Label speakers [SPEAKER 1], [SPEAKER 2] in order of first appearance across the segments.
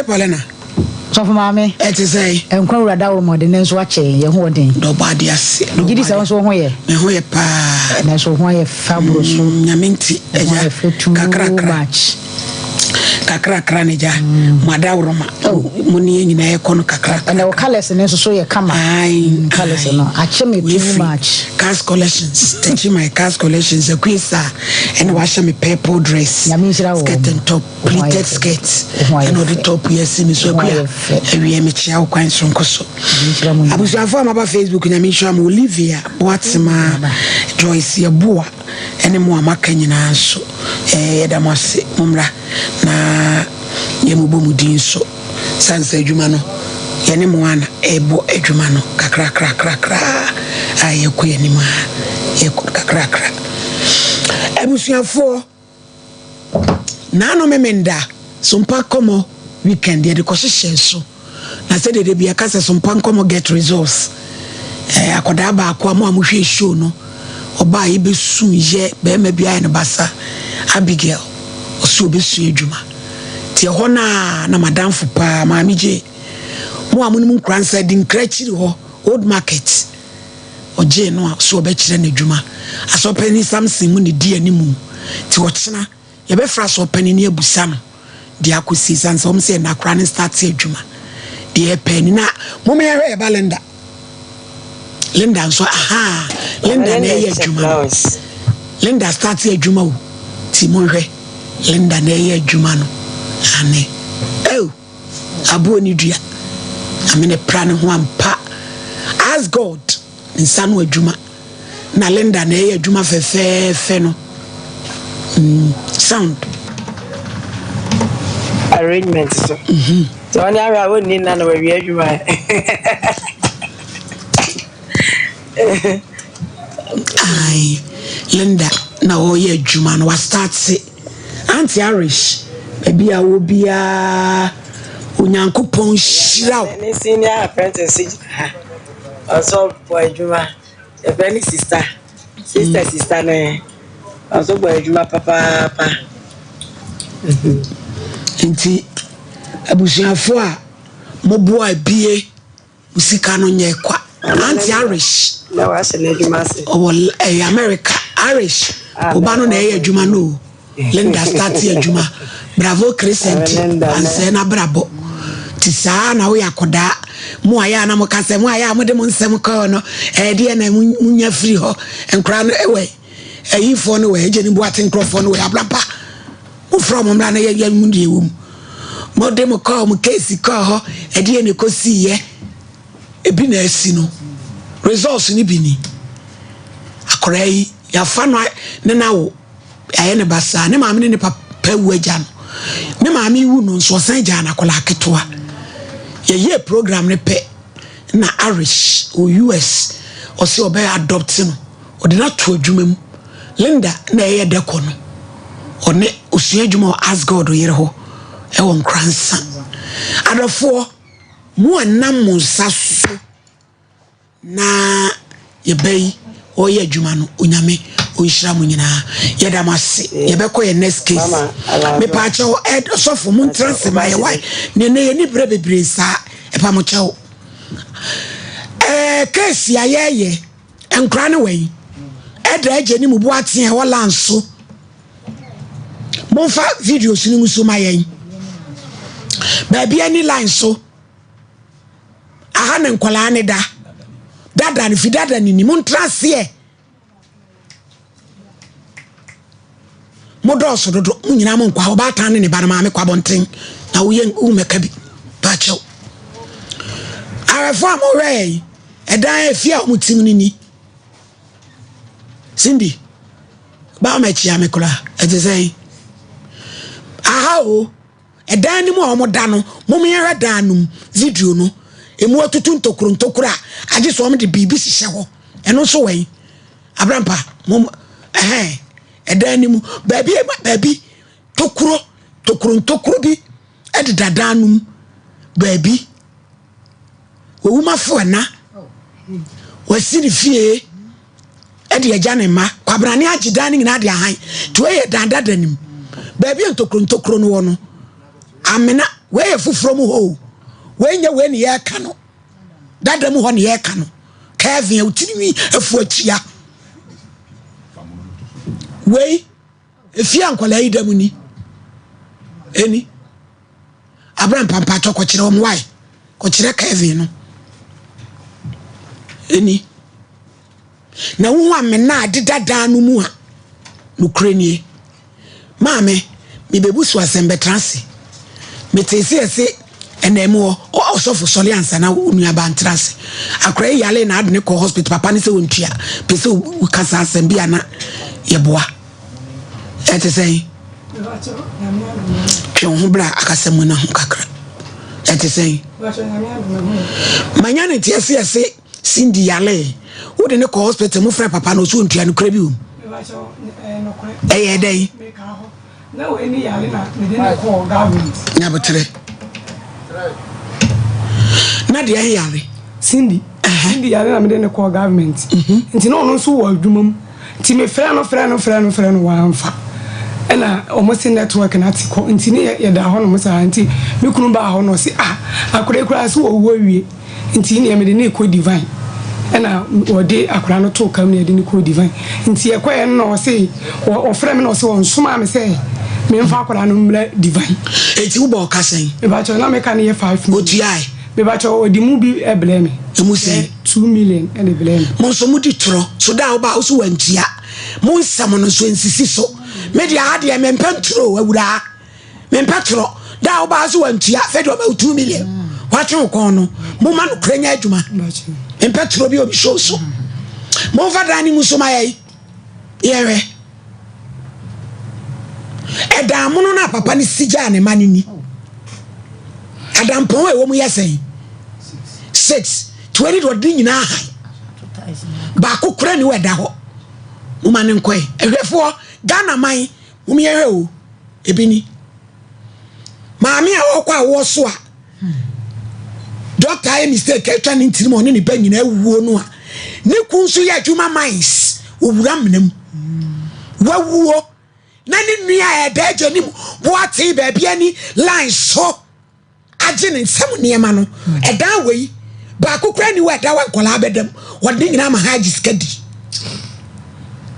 [SPEAKER 1] Polena.
[SPEAKER 2] So for mammy,
[SPEAKER 1] it is a
[SPEAKER 2] enquire down more than so watch your holding.
[SPEAKER 1] Nobody has
[SPEAKER 2] Did this also where?
[SPEAKER 1] Me pa.
[SPEAKER 2] And I saw why a fabulous
[SPEAKER 1] Yaminti,
[SPEAKER 2] too much.
[SPEAKER 1] Kakra kranija madawroma muni nyina ye kono kakra
[SPEAKER 2] and the colors and so ye come colors no acheme too much
[SPEAKER 1] cast collections teach my cast collections a quisa and wash me purple dress skirt and top pleated skirt and the top yes me so quia we me chia kwan sonko so abusuafo am aba Facebook nyame hwa am Olivia Boatsema Joyce Yeboa ene mo amaka nyina so yedamase mumra na yemubo mudin so sansa adwuma no yene mo ana ebo adwuma no kakra ayeko yanima yeko kakra abusuafo nano memenda Sompa Nkomo weekend ye de kohye so na se de bia kasa Sompa Nkomo get results akoda ba akwa mo amuhwe show no oba ye besu ye be ma bia ne basa Abigail osu obesu adwuma ti ho na madam fupa maami je mo amunum nkransa din krachiri ho old market oje no so obekire na adwuma asopani Samson mu ne di animu ti wo kina ye be fra asopani ne abusa no di akosi sansa om se na kra ne start adwuma di e pani na mo me ye balenda Linda so aha Linda na ye adwuma Linda start adwuma o ti mo hwe Linda na ye adwuma no ane abu ni dua amene plan ho ampa ask God insanu adwuma na Linda na ye adwuma fe no sound
[SPEAKER 3] arrangement so so ani ara woni na no we adwuma
[SPEAKER 1] ai Linda na o ye adwuma no wa start se anti Irish ebi a wo bia onyankopon shira
[SPEAKER 3] ni senior apprentice also boy adwuma e be sister ne also boy adwuma papa
[SPEAKER 1] enti abusuafo a mo boa bie musika no nye kwa anti Irish
[SPEAKER 3] na wa se adwuma se
[SPEAKER 1] o America Irish oba no na ye adwuma no Linda start adwuma bravo Crescent anse na bravo ti saa na wo yakoda mo aya na mo kase mo aya mo de mo nsem ka no de na munya free ho enkra no ewe ayifo no we je ni boate nkrofo no we ablapa mo from mra na ya mu de wom mo de mo ka mo case ka ho de ne kosi ye ebi na asi no results ni bi ni akora yi ya fa no ne na wo aye ne basa ne maame ne papa wu agya no ne maame wu no so san agya na kola ketoa ye program ne pe na Irish o US o se obe adopt no o de na to adwuma mu Linda na ye de ko no o ne osua adwuma ask God o yere ho e won kransa adofo mu anam mu saso na ye bai o ye adwuma no onyame onhira mu nyina ye da mase ye be ko ye next case me pa che o ed sofo mu transe ma ye why ne ni bre bebre sa e pa mo che o case ya ye enkra ne we edra age ni mu bu aten e wala nso mo fa videos ni muso ma ye ba bia ni line so aha ne nkola ne dada ni fidada ni mo transe e modos dodo nyina mo nkwa oba tan ne ba na maame kwa bonten na wo ye umeka bi ba chew arafo amore edan afia omutim ni Cindy ba ma chia me kula ejezei aha o edan ni mo omoda no mo me yera danum video no emu atutu ntokuro age so om de bibi sihye ho eno so wei abrampa mo edan ni mu baby tokuro bi edida danum baby wo ma fo na wasiri fie edi agya ne ma kwabrane agida ne nyina de ahan to ye dandada nim baby ntokuro no wo no amena where fu from ho when you when ye kano that dem ho ne ye kano Kevin utini afu atia we efi ankola idam ni eni Abraham pampa to ko kire om why ko kire Kevin no eni na wo amena adeda no mu a no krenie maame me bebusu asembe transi me tesi ese enemo o so for sole ansa na onua ba transi akra yale na adne ko hospital papa ni se wontua pese ukasa asembe ana yeboa ete sei ho bra akasemu na ho kakra ete sei manya ne tiesi ese Cindy yale wo de ne ko hospital mu frɛ papa no so wontua no kra bi o dey
[SPEAKER 4] na we ni yale na me de ko government
[SPEAKER 1] na betre na de yale
[SPEAKER 4] Cindy yale na me de ko government nti na ono so wo adwumam nti me frɛ no wa amfa ena almost network na tiko nti ne ye da ho no mo sa nti me kunu ba ho no se akura so wo wie nti ne me de ne ko divine ena ode akura no to kam ne de ne ko divine nti ye kwaye no se o frɛ me no se won soma me se me mfa akura no mra divine
[SPEAKER 1] eti wo ba kasen
[SPEAKER 4] e ba cho na me kan ye 5
[SPEAKER 1] otuai
[SPEAKER 4] me ba cho odi mu bi e blame
[SPEAKER 1] emu se
[SPEAKER 4] 2 million e blame
[SPEAKER 1] mo so mu di tro so da wo ba wo so wantia mo nsam no so nsisi so media ade me mpantro awura me mpatro da wo ba so wantia fe do ma 2 million watwe ko no mo ma no kranya adwuma mpatro bi obi show so mo fa dani musoma yai yewe eda mo no na papa ni sija ne mani ni adampon e wo mu yesen 6 20 do di nyina ha ba ko kura ni weda ho mo ma ne nkoe ehwefo Ghana man mo me yewe o ebini maami a okwa wo so a doctor I mistake etwa ni ntiri mo ne ni ba nyina awuo no a ne kunsu ya adwuma mines owura mnam wawuo na ni nua e da agani mu bo ate ba bia ni line so age ne nsam niema no e da wei ba kokura ni wa da wa nkola abedam wode nyina ma haji skadi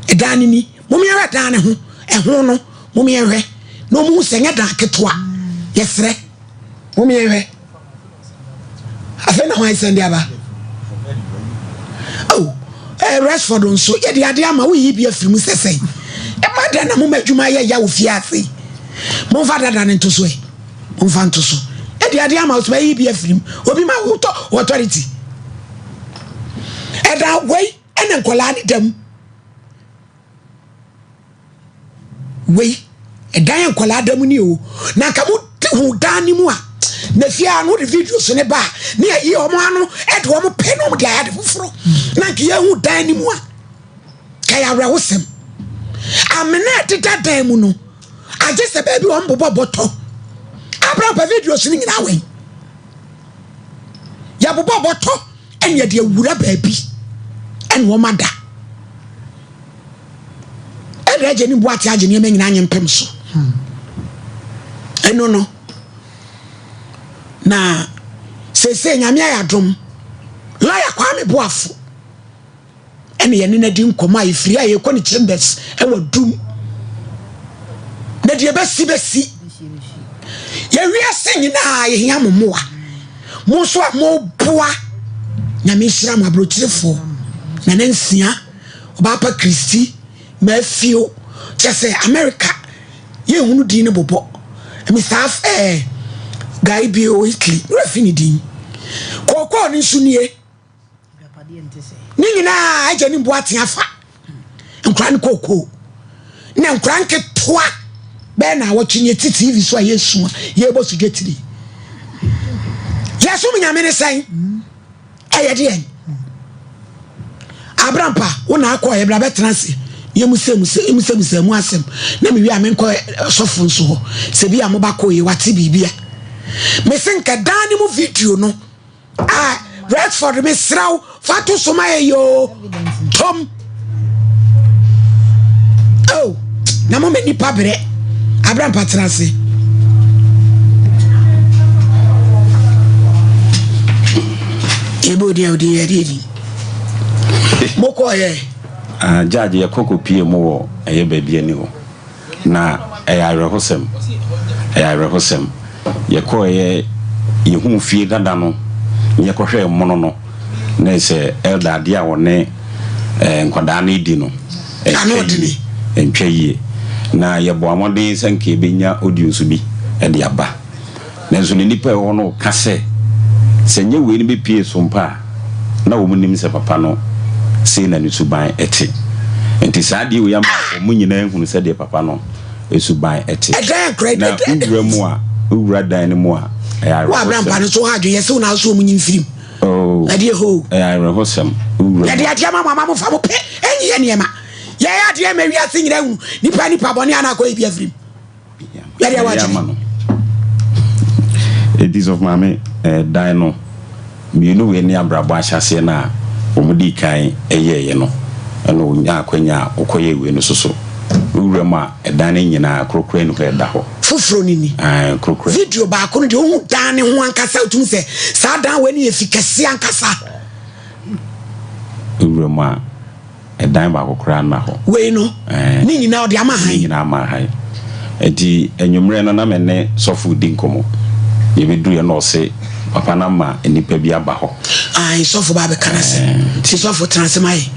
[SPEAKER 1] e da ni mum ye da ne ho e ho no mum ye hwe no mu senya da ketwa yesre mum ye hwe afena ho isende aba oh Rashford nso ye de ade ama wo yi bia firim sesen e ma da na mum adwuma ye ya wo fiase mum fa da ne ntoso e mum fa ntoso e de ade ama wo yi bia firim obi ma wo to authority e da wei ene nkola ni dam wei e dan nkola dam ni o na ka mu hu dan ni mu a na fia no de videos ne ba ne yi omo anu e de omo pe no de ade foforo na ke hu dan ni mu a ka ya wrewosem amena de dan mu no age se ba bi o mbobo boto abra pa videos ni nyina we ya bobo boto enya de awura ba bi en wo mada e reje ni bo ati age ni me nyina anye mpem so eno no na se nyame ayadom la ya kwa me boafo ene ye ne na di nkoma ifiri aye ko ni chambers e wadum na die besi ye wiase nyina ye hia momoa mo so mo boa nyame hira mo abrochirefo na nansia obapa Kristi mafio chese America ye hunu di ne bobo mi staff guy bio Italy refinidin kokko ni sunie ni na aje ni boate afa nkran kokko na nkran ke toa be na wotwenye TV so ayesu ye bo sugetiri yesu mi nyame ne sai ayede en abrampa wona akọ ye bra betranse ye musem mu asem na mi wi amenko sofo nso ho se bia mo bako ye wate bibia me senka dani mu video no Redford me sraw fatu soma yo tom oh na mo me ni pabre abram patranse odi moko ye
[SPEAKER 5] judge ye koko pie mo eye baabi ani ho na ayarehosem ye ko ye hu fie dada no ye ko hwe mono no na se elder dia wone nkwada na di no entwa yie na ye bo amode sanke benya audio so bi e de aba na so ni nipa ho no ka se nye we ni be pie Sompa na wo munim se papa no se na ni suban ete enti saade we yama wo nyina ehunu se de papa no esuban ete na ura mu a ura dan ni mu a
[SPEAKER 1] wa bram pa no so hadwe ye se na so mu nyimfirim na de ho
[SPEAKER 5] rehosem ura
[SPEAKER 1] ya de atia mama mo fa mo pe enyi ye niema ya ya de ma wiase nyina hu nipa bone ana ko ebia firim ya de waje
[SPEAKER 5] it is of mame dino mienu we ni abrabo ahyase na omudi kan eyeye no ana onya akwanya okoye we no soso ura ma edane nyina krokro enu ka da ho
[SPEAKER 1] foforo nini
[SPEAKER 5] krokro
[SPEAKER 1] video ba ko no de hu dane ho ankasa otum se sa dan we ni efikase ankasa
[SPEAKER 5] ura ma edan ba kokra na ho
[SPEAKER 1] we no ni nyina odi ama han
[SPEAKER 5] ni nyina ama han edi enwumre no na menne sofu di nkomo ye bedu ye no se papa na ma enipa bi aba ho
[SPEAKER 1] sofu ba be kana se ti sofu transmai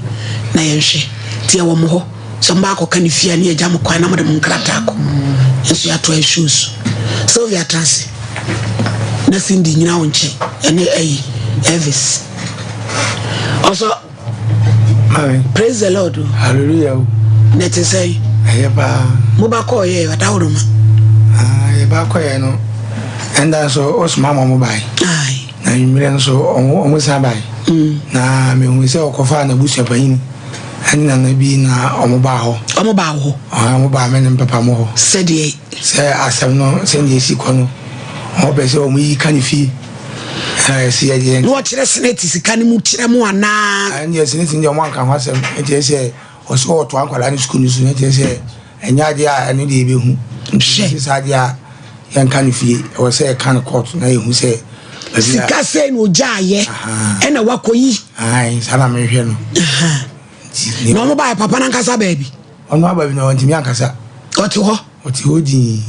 [SPEAKER 1] na ye hwe ti ye wo mo ho so mba ko kan fia ne agya mo kwan na mo de mo nkrata ko yesu ya to shoes so we are trans na sindi nyina wo nche ene Elvis also praise the Lord
[SPEAKER 6] hallelujah
[SPEAKER 1] net say
[SPEAKER 6] ayeba
[SPEAKER 1] mo ba ko ye wadawro ma
[SPEAKER 6] ayeba ko ye no enda so osma mo bai na yimire so omo sa bai na me hu se okofa na busia pahin ani na bi na omo ba ho omo ba me ne papa mo ho
[SPEAKER 1] se de
[SPEAKER 6] se asem no se ndi si ko no o be se omo yi kan fi si ya je
[SPEAKER 1] no kire seneti sika ni mu kire mu ana
[SPEAKER 6] ani ya seneti ndi omo anka ho asem e se o so to ankwala ni school ni so ne se enya je a ani de be hu se sa je a yan kan fi o se kan court na ehu se
[SPEAKER 1] sika se no jaaye e na wakoyi
[SPEAKER 6] sala me hwe no
[SPEAKER 1] no mo ba papa na nkasa baby
[SPEAKER 6] ono ababi na wantimi ankasa
[SPEAKER 1] oti ho di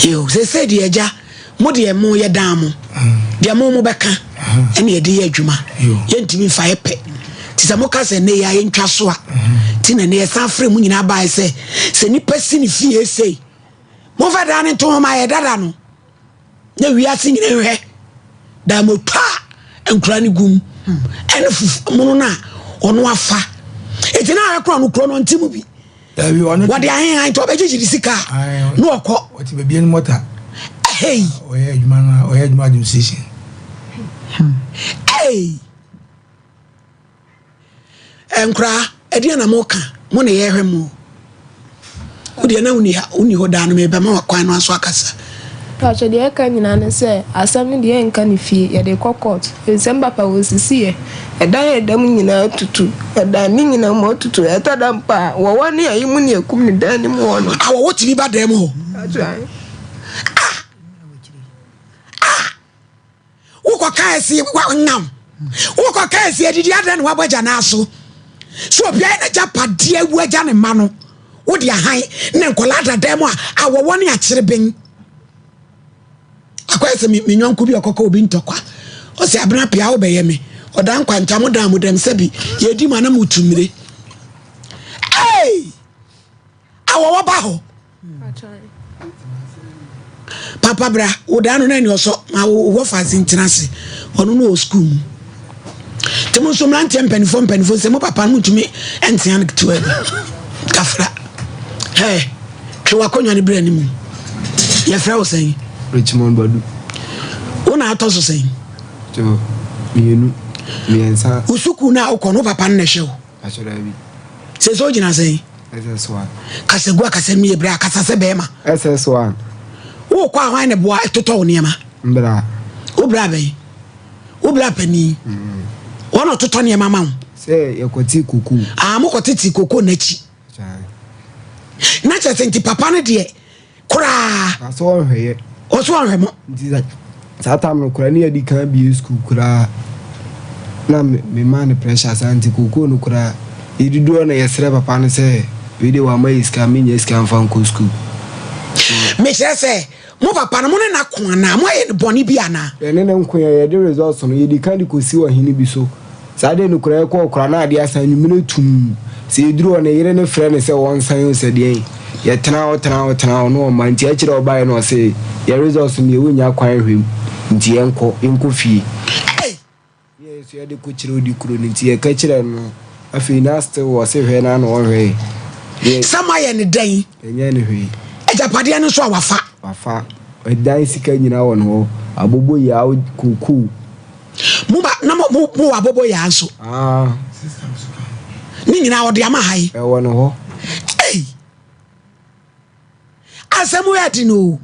[SPEAKER 1] yo se di eja mo de mo ye dan mo de mo beka ene ye de ye adwuma ye ntimi fa ye pe ti se mo ka se ne ya ye ntwa so a ti na ne ye san frɛ mu nyina ba se ni pesi ni fie sei mo fa dan to ma ye dada no na wi ase nyina hwe da mo pa enkura ni gum ene mo na ono afa eti na akro no kro no ntimu bi
[SPEAKER 6] dabi ono
[SPEAKER 1] wade ahen to obejiji sika no okọ
[SPEAKER 6] oti be bi en mota
[SPEAKER 1] hey
[SPEAKER 6] oye adwuma administration
[SPEAKER 1] hey enkura edi na mo ka mo na ye hwe mo odi na uni ho da no me be ma wakwan no aso akasa
[SPEAKER 7] Pacho de ka nyina ne se asam de enka ne fie ye de court ensemba pa wosisi ye edan edam nyina tutu edan ni nyina mo tutu etadam pa wo woni ayimu ne akum ne dan ni mo no
[SPEAKER 1] awo woti bi ba dem ho uko kaesi wa ngam uko kaesi edidi adan wa boja na aso so bia na japade awu agya ne ma no wodi ahan ne nkolada dem a awo woni akire ben akwese mi nyanku bi okoko obi ntokwa o se abena pia wo beye me odan kwanta mo dan mo dem sabi ye di mana mutumire awo wo ba ho papa bra odan no na ni oso ma wo fazi ntinase onu no school mu temo so mlante mpanifo se mo papa no mutumi entian to abi kafra twa konwa ni bra ni mu ye fra wo sen
[SPEAKER 8] Richmond Badu.
[SPEAKER 1] Una atoso sei.
[SPEAKER 8] Jo. Mienu. Miensa.
[SPEAKER 1] Usuku na ukono papa na hwe.
[SPEAKER 8] Achora bi.
[SPEAKER 1] Se so gina sei.
[SPEAKER 8] SS1.
[SPEAKER 1] Kasegua kasemi ebra kasase bema.
[SPEAKER 8] SS1.
[SPEAKER 1] Wo kwa hwan ne boa etoto niema.
[SPEAKER 8] Mbra.
[SPEAKER 1] Obra be. Obra pani. Wono toto niema ma wo.
[SPEAKER 8] Se yakoti kuku.
[SPEAKER 1] Mo kotiti koko nachi. Na chese nti papa ne de kura.
[SPEAKER 8] Aso hweye.
[SPEAKER 1] Oso hwe mo.
[SPEAKER 8] Ndi Satam no kura ni edi kan bi school kura na me man pressure santi koko no kura idido na yesre papa no say we dey wa mai iska me nya iska fan ko school
[SPEAKER 1] me say mo papa no mo na ko na mo ye boni bi ana
[SPEAKER 8] ene ne nko ye the results no yedi kan di ko si wa hini bi so sade no kura ko kura na ade asan nyumine tum se idiro na yere ne frɛ ne say won san yo se de ye tena no man ti a kire obaye no say ye results ni e wonya kwan hwem nti enko fie yes ye de ko kire odi kuro ni nti ye ka kire no afi na still was hwe na no hwe
[SPEAKER 1] sama ye ne dan
[SPEAKER 8] enye ne hwe
[SPEAKER 1] ejapade no so
[SPEAKER 8] wafa edan sika nyina won ho abobo ya kuku
[SPEAKER 1] mu ba na mu abobo ya so ni nyina wo de ama hai
[SPEAKER 8] e won ho
[SPEAKER 1] asemu ya tinu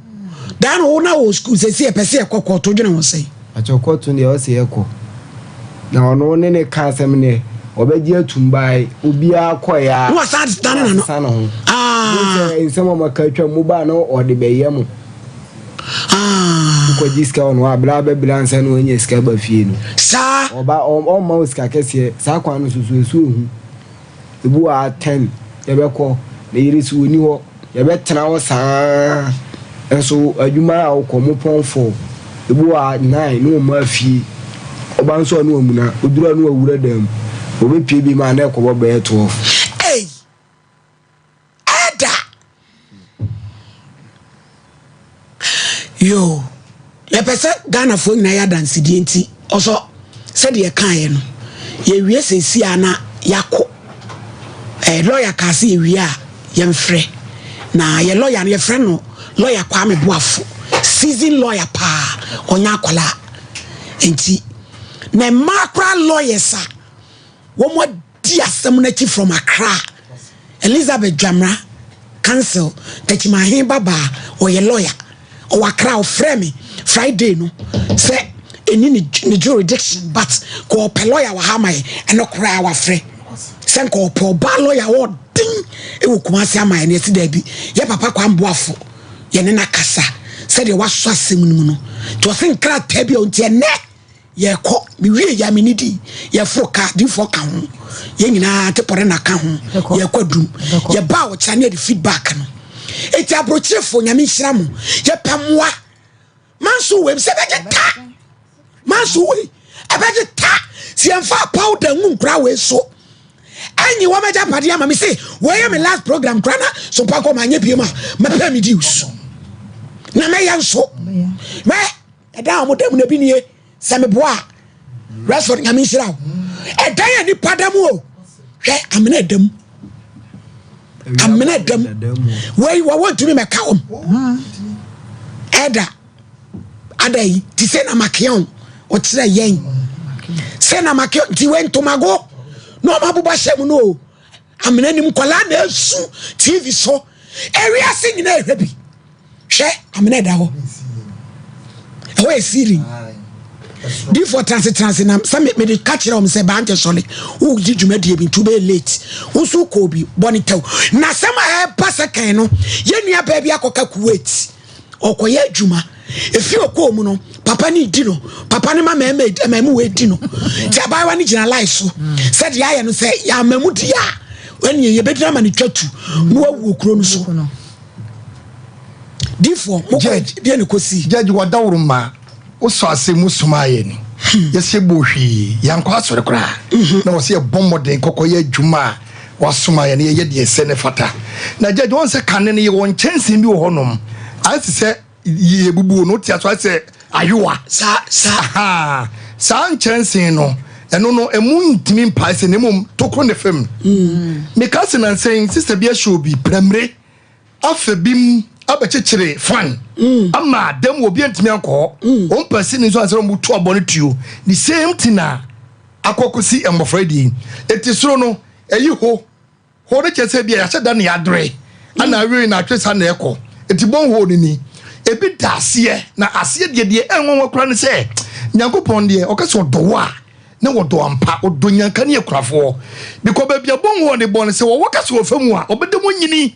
[SPEAKER 1] dan wo na wo school se se pese ekoko to dwene wo sei
[SPEAKER 8] achoko to ne o se eko na ono ne ne ka asem ne obeji atumbai obi akoya
[SPEAKER 1] wo sa dan na no
[SPEAKER 8] nsema makatwa mu ba no ode beye mu ko jiska ono abla be bilansa no onye ska ba fie no
[SPEAKER 1] sa
[SPEAKER 8] oba o ma ska kese sa kwa no susu ehu ebu a 10 yebeko na yirisu oni ho yebetena wo saa enso adwuma a okomo ponfo ebu a 9 no ma fie oba nso no amuna odura no awura dam obe pie bi ma na ekobo be 12
[SPEAKER 1] yo ye pese Ghana fo nyina ya dance die nti oso se de ye kan ye no ye wie sesi ana yako lawyer ka se ye wie a ye mfre na ye lawyer no ye frɛ no lawyer kwa me boafo season lawyer pa onya akwala enti na macra lawyers a wo mo di asem na chi from Accra Elizabeth Jamra council that my hin baba or ye lawyer or a crowd frame Friday no say any jurisdiction but ko pe lawyer wa hamai and no cry our friend sen ko po ba lawyer or ding e wo kuma se amai na si da bi ye papa kwa mboafo ye ne na kasa said you was so asem no no to sen kra tabi on tie ne ye ko mi wie ya mi nidi ye fro ka di fo ka ho ye nyina te pore na ka ho ye kwadum ye ba wo cha ne di feedback no eti abrochefo nyame hira mo ye pamwa manso we se beje ta manso we abeje ta si emfa powder nkura we so anyi wa meja pade ama me say we ye me last program krana so pa ko manye biem a me pa me dius na me yanso me eda mo dem na bi nie se me boa Rashford nyame hira wo eda ye ni padam o hwe amena edam amena dem wey wa want to me make am eda adai ti se na makion o tire yen se na makion ti wen to mago no mabuba shem no amena nim kwala na su TV so area sing na ehwe bi hwe amena da ho o e siri di for trans na some me dey catch them say ba ante sole who di dwumade bi to be late who so ko bi bonitew na sama e pasa kan no ye nua ba bi akoka Kuwait okoye adwuma efi okọ mu no papa ni di no papa ni mama emamu we di no ti abawa ni gina life so said ya ye no say ya mamu di ya when ye bedina ma ni twatu no awu okuro no so di for mo ko di ne kosi
[SPEAKER 9] judge wadawruma oso asemu sumaye ni yese bohwi yankwa asore kra na wo se bommoden kokoye adwuma wasumaye ne ye de ese ne fata na judge won se kanne ne won chansen bi wo honom anse se ye bubu no tia so ase ayowa sa chansen no eno no emu ntimi mpa se ne mum toko ne fam me ka se na saying sister bia show bi premre afabim abechechere fan ama dem obi antimi anko on person nso ansero mutu abone tuo the same thing na akokosi emofredi etisoro no eyi ho de chese bia ya cheda na yadre ana awi na atwesa na eko etibon ho ni ebi dasie na asie de enwonwo kura ne se nyankopon de okaso dowa na wodo ampa odo nyanka ne akurafo because ba bia bon ho de bon se wo wakaso famu a obedemo nyini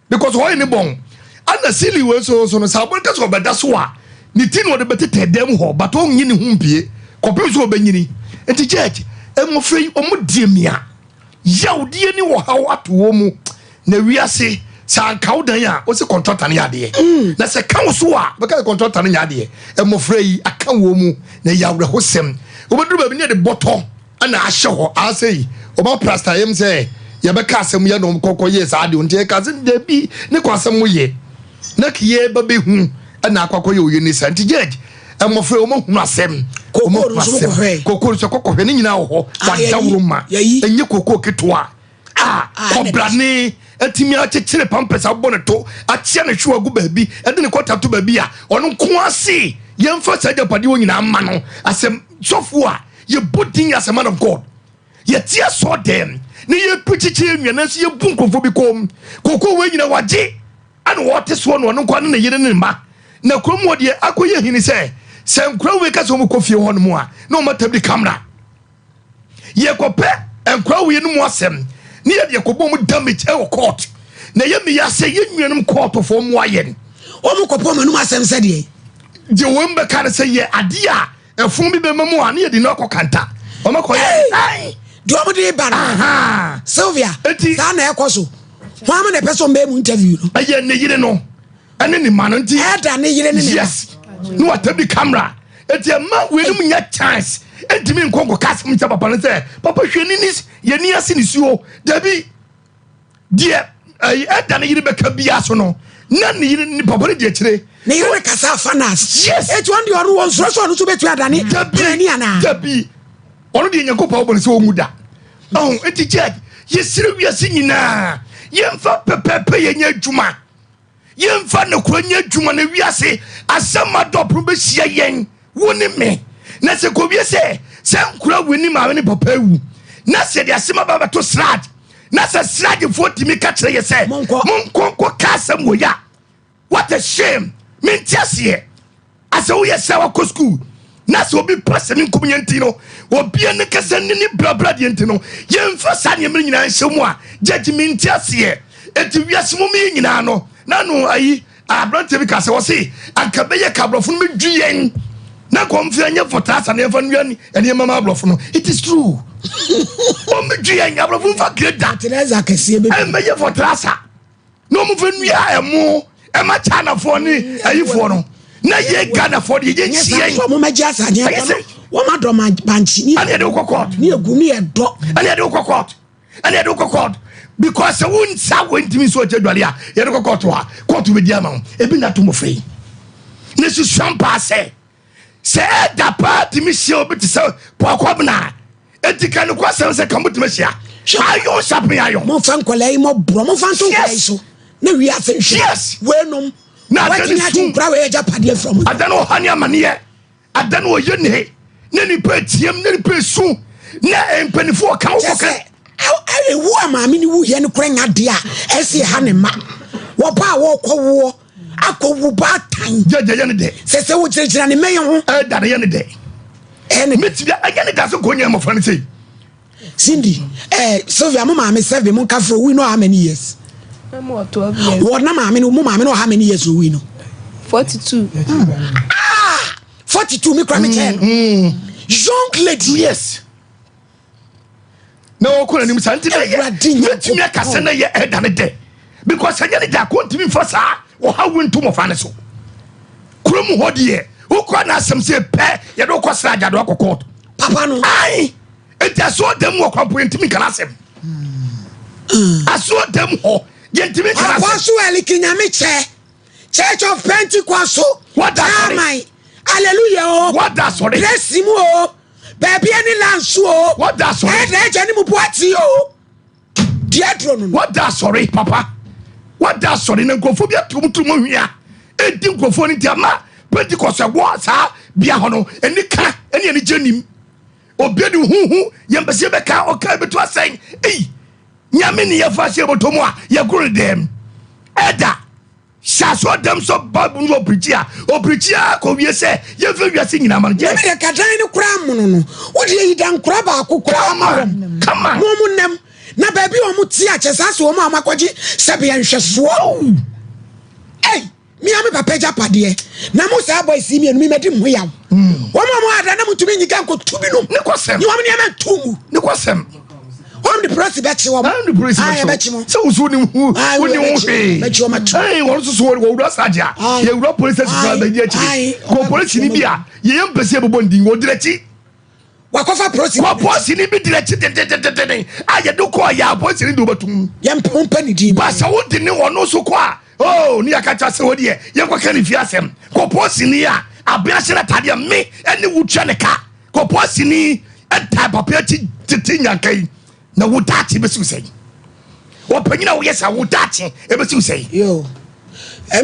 [SPEAKER 9] because ho ni bon ana sili we so no sabon kaso beda so a ni tin wo de betete dem ho but on nyini hu bie kopem so obanyini enti church emofrey omodiemia yawdie ni wo hawo ato wo mu na wiase sa kaudan a o se contractor na yade na se kan so a be ka contractor na yade emofrey aka wo mu na yawre hosem obeduru ba bi ne de botto ana ahye ho asei oba pastor yem say ye be ka asem ye no kokoye sa ade onte ka se de bi ne kwasem mo ye na kiye ba be hu ana akwakọ ye oyeni sa nti jeje emofre o mahunu asem kokoro so kokoro ne nyina wo wa dawroma enye kokoro ketwa kobrane atimi akekere pampesa boneto atia ne hwe agu baabi ede ne kwata to baabi a ono nko ase yemfa saja pade wo nyina ama no asem sofo a ye bodin as a man of God ye tia so dem ne ye pichichi nwana so ye bunkonfo bi kom kokoro we nyina waje ana wote so no ono nko ne yire ne ma na kromo de akoye hini se nkra we ka so mo kofie ho no mu a na o matabli camera ye kope nkra we no mu asem ne ye de kobo mu damage e court na ye mi ya se ye nwanum court fo mu ayen
[SPEAKER 1] o mo kopo mo no asem se de
[SPEAKER 9] wo mbe ka se ye ade a efun bi be mamu a ne ye di na kokanta o makoye ai
[SPEAKER 1] de o mo de bara Sylvia sa na ekoso ho am na person be mu interview no
[SPEAKER 9] aye ne yire no ene ni mananti
[SPEAKER 1] eda ne yire ne
[SPEAKER 9] yes no watabi camera eti ma we no nya chance entimi nkonko kas mcha papa ne say papa hweni ni ye ni ase ni suo dabi die eda ne yire be ka bia so no na ne yire ni papa ne die kire
[SPEAKER 1] ne yire kasa fanas
[SPEAKER 9] yes
[SPEAKER 1] eti won de oru won so no so betu adane
[SPEAKER 9] ni ana dabi onu de nyanko pa obo ne so muda eti check ye sire wi ase nyina ye mfa pepepe ye nya djuma yemfa ne kronya djuma na wiase asama dopro be hia yen woni me na se ko wiase se nkura weni ma ne papa wu na se de asema baba to srad na se srad fo timi ka kire ye se monko kasa moya what a shame mentiasie ase wo ye se wa ko school na se obi pase min komunyanti no obi ne kasa ni blabla de enti no yemfa sa ne me nyina nhemu a judgment asie eti wiase mo me nyina no nanu ayi abrante bi kase wo se akabeye kabrofo me duen na komfi anya fotasa na efa nuani ene mama abrofo no it is true o me duen abrofo fa greda
[SPEAKER 1] Teresa kese be
[SPEAKER 9] e meye fotasa no mo fa nua emo e ma chana fo ni ayi fo no na ye Ghana fo de ye chien
[SPEAKER 1] so mo maji asanye wo ma do ma banchi ni
[SPEAKER 9] ane de kokot
[SPEAKER 1] ni egu ni edo
[SPEAKER 9] ane de kokot because won sa wentimi so jedwale a ye de kokot wa court be dia ma ebi na to mo free ne su Sompa se da party mi se obi ti se pokobna etika ne kwasem se kamutime sia ayo sapin ayo
[SPEAKER 1] mo fa nkolai mo bro mo fa nto nkolai so na wi asen
[SPEAKER 9] yes
[SPEAKER 1] wenum
[SPEAKER 9] na
[SPEAKER 1] wati na tin kra we ja pade from
[SPEAKER 9] adano hani amane adano yene ne ni petiem ne ni pesu na empanifo ka wo ka
[SPEAKER 1] ewu amami ni wu ye ne kra nya de a ese ha ne ma wo ba wo kwowo akowu ba tan
[SPEAKER 9] jeje ye ne de
[SPEAKER 1] sese wo kirikira ne meyen ho
[SPEAKER 9] da ye ne de
[SPEAKER 1] ene
[SPEAKER 9] metibia anya ne gaso konya mo fa ne sei
[SPEAKER 1] Cindy Sylvia mo ma me serve mo ka fro we know how many years
[SPEAKER 7] I'm 12 years.
[SPEAKER 1] What na ma me no mo ma me no how many years we know
[SPEAKER 7] 42.
[SPEAKER 1] 42 me kra me ten young lady
[SPEAKER 9] yes no ko na nim santi na ye metimi akase na ye eda ne de because anya ne da kontimi fasa o ha wonto mo fa ne so krom ho de wo kwa na asem se pe ye do ko sra jado akokot
[SPEAKER 1] papa no
[SPEAKER 9] ai eta so dem wo kwa pointimi kana asem aso dem ho ye ntimi kana asem
[SPEAKER 1] apostle elikinyame che Church of Pentecost
[SPEAKER 9] what that
[SPEAKER 1] my hallelujah oh
[SPEAKER 9] what that sorry
[SPEAKER 1] bless him oh baby any lands oh
[SPEAKER 9] what that sorry
[SPEAKER 1] e na jani mu boati oh dia drone
[SPEAKER 9] what that sorry papa what that sorry na nkofobia tumtumo hwia e di nkofo ni diama Pentecost wo sa bia hono eni ka eni eni jenim obiedi huhu yembese be ka o ka beto asen nyame ni yafa se botomo a ye guru dem eda shaso dem so babu no oprichia ko wie se ye fe wiase nyina man je
[SPEAKER 1] me ka dan ni kura mono no wo de yi dan kura ba akokora ma
[SPEAKER 9] come on
[SPEAKER 1] mo nem na baby o mu ti a chesa so o ma amakoji se be nhweso me am papa japade na mo say boy see me no me medim ho yaw wo mo ada na mutumi nyika ko tubi no
[SPEAKER 9] ne kwasem
[SPEAKER 1] ni wo me na tumu
[SPEAKER 9] ne kwasem
[SPEAKER 1] on the press bet you am
[SPEAKER 9] the press bet you so usu ni hu woni hu
[SPEAKER 1] bet you matu
[SPEAKER 9] won so wo wura saja ye wura police station ba ye chi ko police ni bia ye yam pese bebo ndin wo direchi
[SPEAKER 1] wakofa prosi
[SPEAKER 9] ko police ni bi direchi de aye do ko ya police ni do batum
[SPEAKER 1] yam mpani di
[SPEAKER 9] ba sa wo din ni wono so ko a oh ni akacha se wo de ye ko kan fi asem ko police ni a abia se na tade me eni wutwa ne ka ko police ni enta papa ti nyankai na wudati besu say wopanyina wo yesa wudati e besu say
[SPEAKER 1] yo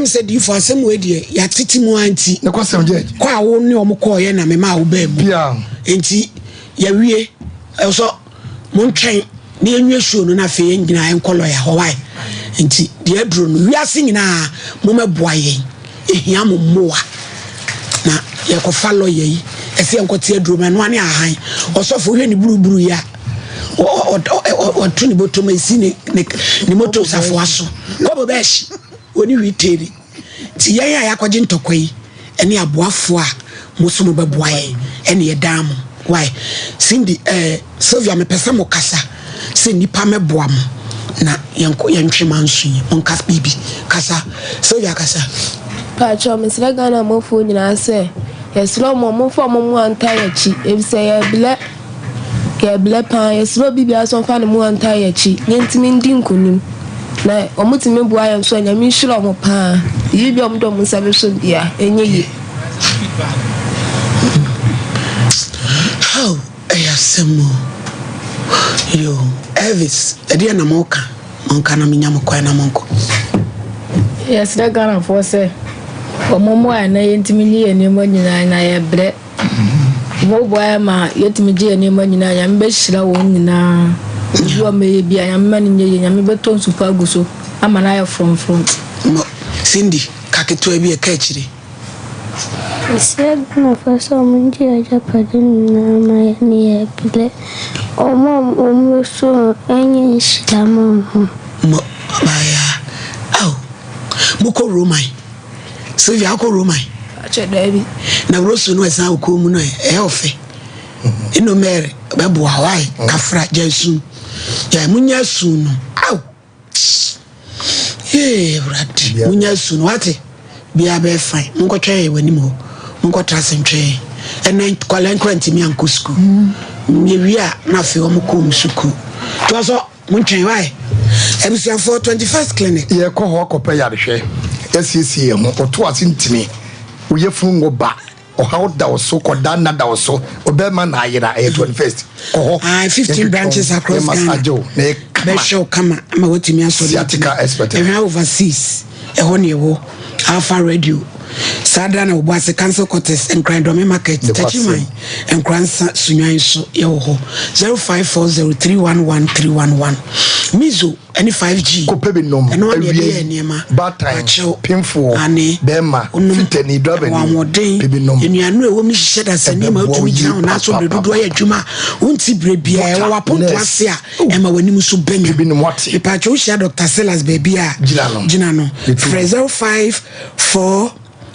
[SPEAKER 1] said you for asem we de ya titi mu anti
[SPEAKER 9] ne kwasem je
[SPEAKER 1] kwa wo ne omko ye na me ma wo ba mu
[SPEAKER 9] bia
[SPEAKER 1] enti ya wie so mo ntwen ne enwe show no na fe ngina en kolo ya ho wai enti de aduro no wiase nyina mo meboa ye ehia mo moa na ye ko fa lo ye ese en ko tie aduro me no ane ahan osofo hwe ni buruburu ya o tuni botoma isi ni moto safo aso ko beshi oni witeri ti yan ya yakwaje ntokoi ene aboafo a musumo beboa ye ene ye dam why Cindy Sylvia me pesa mo kasa se nipa meboa mo na yenko yentwema nsu on kas bibi kasa Sylvia kasa
[SPEAKER 7] pa cho me sira gana mo fo nyina se yesro mo fo mo anta ya chi ebise ya bile ke bile pa yesro bibia so fa ne mo anta ya chi nyentimi ndi nkonim na omutimi bua ya so anya mi hiro mo pa yibi omdo mo sabe so bia enye yi
[SPEAKER 1] how ayasemo yo Elvis edia na moka onka na minyamo kwa na monko
[SPEAKER 2] yes that gonna for say omomo ana yentimi ni enemo nyina na ye bre mo boy ma yetimi je enemo nyina ya mbe hira wo nyina yo me bia ya mani nye ya me beton super guso amana ya from
[SPEAKER 1] Cindy kaketo e bi e ka chire
[SPEAKER 10] said no for some years Japan na my ple o mom so any shamo
[SPEAKER 1] mo baya au muko romai Sylvia ko romai
[SPEAKER 7] ache dabi
[SPEAKER 1] na rosu no esa ko mu no e ofe ino mere bebo hawai kafra jesu ya munya su no au brad munya su no wate bia be fine munko twa wani mo munko trasentwe enen kwalen kwenti mi anko school mi wia na fe o mko msuku to so muntwen wai ebusia for 21st clinic
[SPEAKER 9] ye ko ho akopɛ yarehwɛ SCC ho oto asintimi uye fungo ba o how da so ko da na da so obema na ayira 21st ko
[SPEAKER 1] 15 branches across Ghana be show kama ama wotimi aso
[SPEAKER 9] theatrical expert
[SPEAKER 1] overseas ho ne wo Alpha Radio Sada na obuase cancel cortes and Grindome market Tachimai and Gransa Sunyan so yeho 0540311311 Mizo any 5G
[SPEAKER 9] kopebi nom
[SPEAKER 1] ewie
[SPEAKER 9] bad time painful bema fiteni drabeni pebi nom
[SPEAKER 1] enuanu ewo mi hye da sani ma otumi gina na so dodo ya adwuma unti brebia e wa ponto ase a e ma wani muso benyu
[SPEAKER 9] pebi nom wati
[SPEAKER 1] ipacho hye Dr. Silas baby a gina no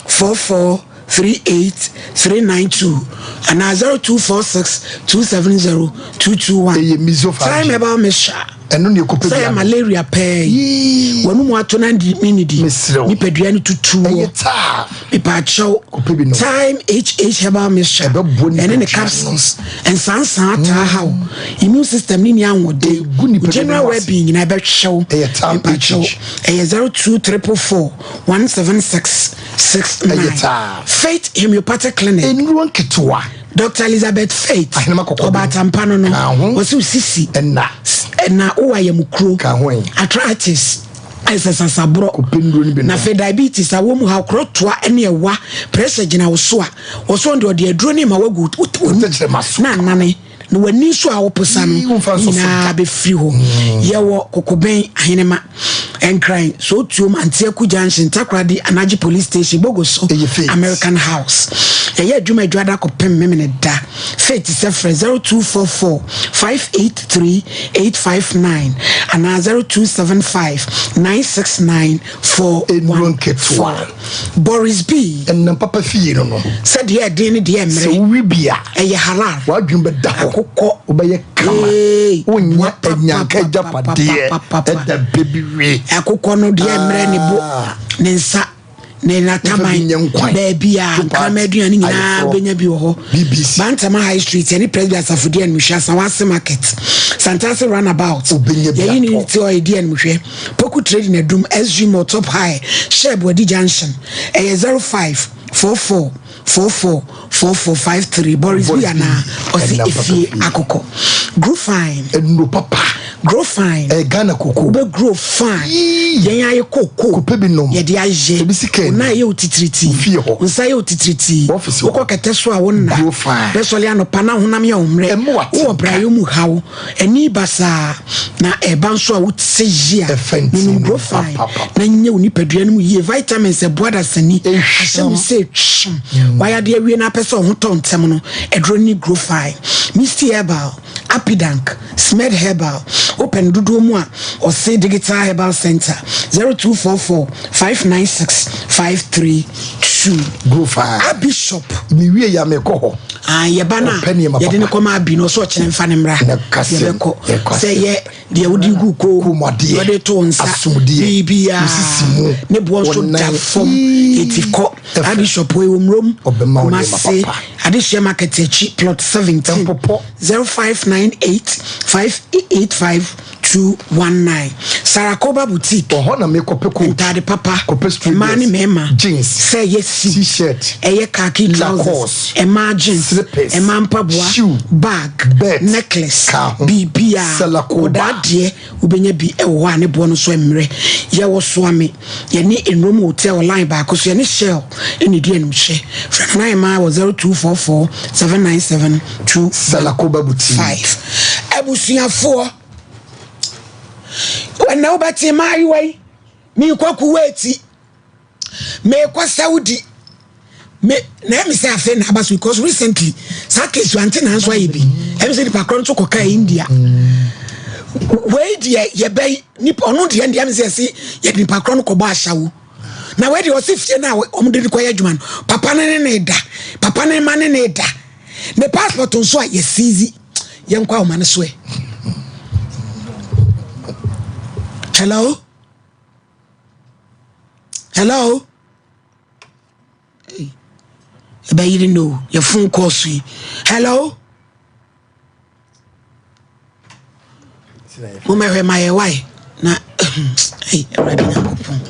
[SPEAKER 1] 05443839 and 0246270221 time about mesha
[SPEAKER 9] eno ne kopebi
[SPEAKER 1] say malaria pay wonu mu ato na minidi ni pedua ni tutu ipacho time HH herbal mixture and the capsules and sansan ta how immune system ni anwode general well-being na be hwew ipacho 0234417669 Faith Homeopathic Clinic
[SPEAKER 9] enruan ketwa
[SPEAKER 1] Dr. Elizabeth Faith Obatampano no osu sisi
[SPEAKER 9] na
[SPEAKER 1] uwa ye mukro arthritis sabro na fe diabetes awo mu ha krotoa ene ewa pressure gina wo so a wo so ndo de aduro ni ma wagu na nane no wani so a wo posa no na be free ho ye wo kokoben ahenema enkran so tuom Antiaku Junction Takradi Anaji Police Station Bogoso American House ɛyɛ adwuma adwada kɔpem memene da faith sɛ frɛ 0244 583 859 ana 0275 969 414 Boris B
[SPEAKER 9] and papa fie no
[SPEAKER 1] said ye din de emre
[SPEAKER 9] so wi bia
[SPEAKER 1] ɛyɛ halal
[SPEAKER 9] wadwum bɛda hɔ
[SPEAKER 1] akokɔ
[SPEAKER 9] wobɛyɛ kama wonya anyanka japade ɛda baby we
[SPEAKER 1] akokɔ no de emre ne bo ne nsa ne nataman baby a kama aduane nyina benya bi wɔ hɔ Bantama High Street any president afudi and Misha Sawase Market Santase Runabout ye ni ti o edi and muhwe poku trade in a doom SG Mo Top High Shebwadi Junction 0544444453 Boris Biana osi ifie akoko grow fine
[SPEAKER 9] no papa
[SPEAKER 1] grow fine
[SPEAKER 9] Ghana koko
[SPEAKER 1] be grow fine yen aye koko
[SPEAKER 9] bi no
[SPEAKER 1] ye de aje na ye otitriti nsa ye otitriti woko kete so a wonna be so le anopa na honam ye omre wo brayo mu hawo ani basa na eba so a wotse yia no grow fine na nye oni padua no mu ye vitamins e boada sani asem se why de awie na pese ho tontem no edro ni grow fine Misty Herbal Apidank Smed Herbal open dudu mu a or say digital herbal center 0244 596 532
[SPEAKER 9] grow fine
[SPEAKER 1] Bishop
[SPEAKER 9] mi wie ya me ko ho
[SPEAKER 1] ye bana ye de ne koma abi no so kire mfa ne mra ye beko say ye de wudi gu ko ye de to nsa bibia ne bo so da fom etikọ Bishop we omrom ma say adihye market echi plot 17 0598 585 Sarakoba boutique
[SPEAKER 9] ho na me kopeko
[SPEAKER 1] ntade papa mani mema
[SPEAKER 9] jeans
[SPEAKER 1] say yes
[SPEAKER 9] t-shirt
[SPEAKER 1] eye khaki trousers jeans mpaboa bag necklace bibia odade ubenya bi ewo ane bo no so emre ye wo so ame ye ni enrom hotel line ba ko so ye ni shell eni di enum hye from 9 ma 0244 797 2
[SPEAKER 9] Sarakoba boutique
[SPEAKER 1] 5 abusuafo when nobody my way me kwa Kuwaiti me kwa Saudi me na me say afa na abaso because recently sakes wanti na anso ayi bi em say the background to koka India we dia ye bay nipa ono dia ndia me say ye the background ko ba ahyawo na we dia osifie na omde ko ya adwuma no papa ne da papa ne ma ne da the passport nso a ye seize ye nkwa o ma ne so e hello hey ebe you didn't know your phone call sweet hello mama we my why na hey already na kopon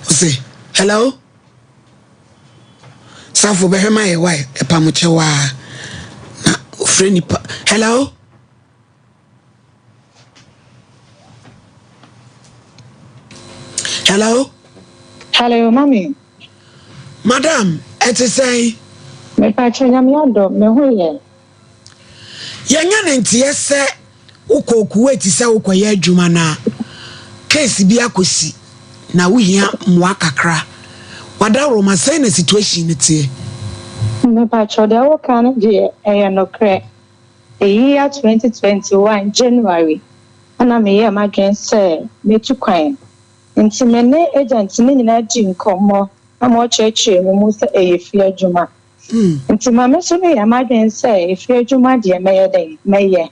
[SPEAKER 1] say hello safo be my why e pa mo chewa na ofreni pa hello
[SPEAKER 11] Hello, mommy.
[SPEAKER 1] Madam, et say,
[SPEAKER 11] me pacho nyam yodo me hoye.
[SPEAKER 1] Yanya ntie se uko Kuwaiti se uko ye adwuma na case bi akosi na wo hia mwa kakra. Wada Roma say na situation tie.
[SPEAKER 11] Me pacho de wo kan de e no kre. The year 2021 January. Ana me ye madwen se me tu kwan. Nti mene agent ne nyina di nkomo na mo cheche mu se eyefi adwuma nti mame so ne yamadwen se eyefi adwuma de meye den meye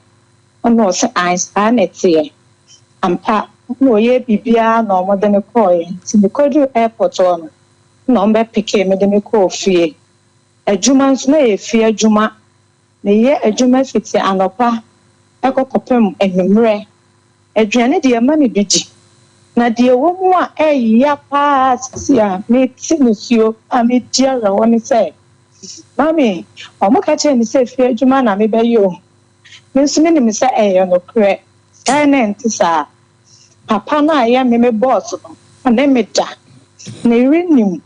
[SPEAKER 11] ono se anete ampa no ye bibia na omode ne koye nti me kodu airport ono no mbe pike me de me ko fie adwuma nso na eyefi adwuma ne ye adwuma fiti anopa ekokopem enumre aduane de ma me bidi na die wo mu a ya pa sia me tinusuo a me tiara woni say mami o mo ka che ni say fi adwuma na me bayo me nso me ni say no kre silent sa papa na ya me boss no na me da na renew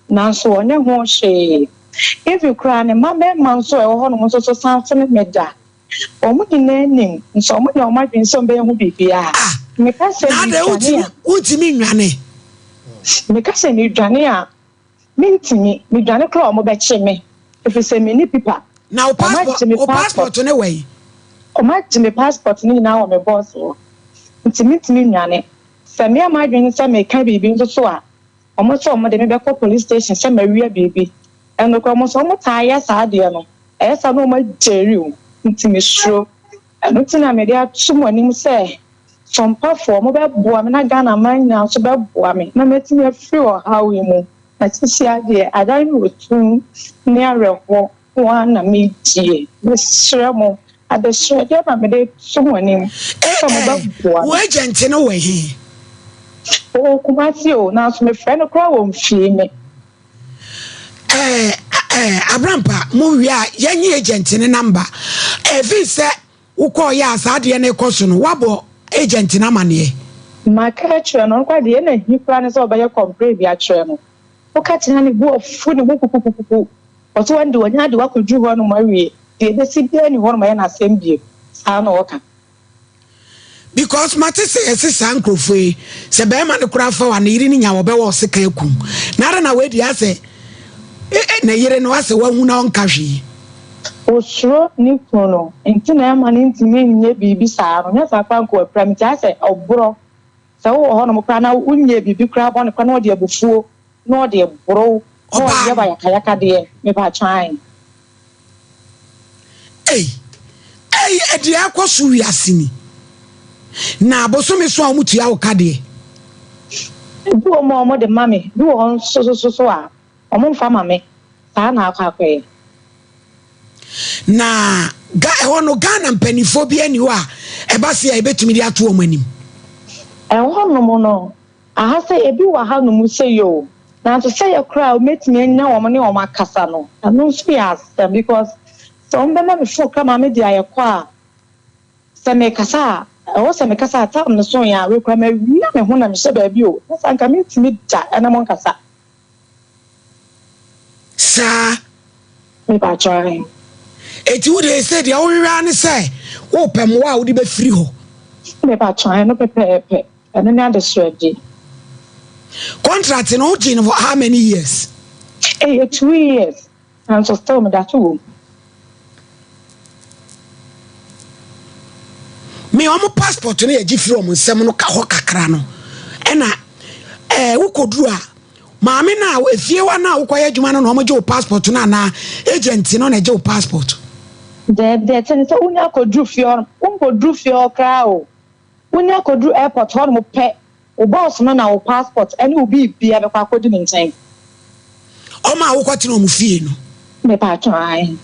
[SPEAKER 11] na so onye ho hwe if you cry na mama man so e ho no so sanfene me da o mo ni na nim nso mo ni o ma dwen so be ho bibia me ka se
[SPEAKER 1] na de utimi nwane
[SPEAKER 11] me ka se ni dwane a mintimi me dwane kra omo be che me if you say me ni paper
[SPEAKER 1] now passport ne way
[SPEAKER 11] o ma me passport ni na o me boss o mintimi nwane se me am adwen se me ka bibi nso so a omo so omo de me be call police station se me wi bibi eno ko omo so omo ta ya sa de no e sa no ma jeri o mintimi suro eno tina me de atumoni mu se Sompa for mo be boa me na Ghana man na so be boa me na metimi afiri o hawe mu na tisia de adan no tun ne areho one na me die me sere mo adesere de ma me de tumoni mu so mo be boa
[SPEAKER 1] wo agent no we he
[SPEAKER 11] o kuma si o na so me friend kra wo mfie me
[SPEAKER 1] Abrampa mo wi a yenye agent ne number evi se wo call ya asade ne koso no wabo agent na mane
[SPEAKER 11] ma ka chere no kwa de na hipra ne so be complain bi a chere no o ka tina ne bu ofu ne kukukukuku o to wande wonya de wakodu ho no mawie de be si bia ni ho no ma na asembie sa na oka
[SPEAKER 1] because mate say esisa nkrofo se be ma ne kura fa wa na yiri ni nya wo be wo seka ekum na ara na we di ase na yire no ase wa hu na onka hwi
[SPEAKER 11] osuro ni kono enti na ma ni ntime nye bibi saa no nya sa kwa nko pramiti ase obro se wo ho no mo kra na unye bibi kra bo ne kwa na de abufuo na de bro o ye ba yakayaka de me ba trying
[SPEAKER 1] edi akoso wi asini na aboso me so amutu ya woka de
[SPEAKER 11] du o mo de mame du o so a o mo fa mame saa na akwa
[SPEAKER 1] na hono Ghana mpanifo bi ani wa eba se e betumi di ato omanim
[SPEAKER 11] hono mo no aha se ebi wa ha no mu se yo na to say kra o metumi nya wo mo ne o makasa no no so ya because so mbe ma me fo kama me di ayekwa se me kasa o se me kasa ta no so ya we kra ma wi na me ho na me se ba bi o sa nka metumi ja na mo kasa
[SPEAKER 1] sa
[SPEAKER 11] me ba try
[SPEAKER 1] eti wo de say dia wo wi ne say wo pem wa wo di be free ho
[SPEAKER 11] me ba try no pepe and na the strategy
[SPEAKER 1] contract no gin for how many years
[SPEAKER 11] 2 years and so still me that too
[SPEAKER 1] me omo passport no ye gi free omo nsem no ka ho kakra no ena wo koduru a maame na efie wa na wo koye adwuma no omo je passport na na agent no na je passport
[SPEAKER 11] de tell so unya koduru fie okra o unya koduru airport ho mo pe o boss no na o passport any obi bia be kwa kodi ni nchen
[SPEAKER 1] o ma wo kwati no mo fie no
[SPEAKER 11] me pa try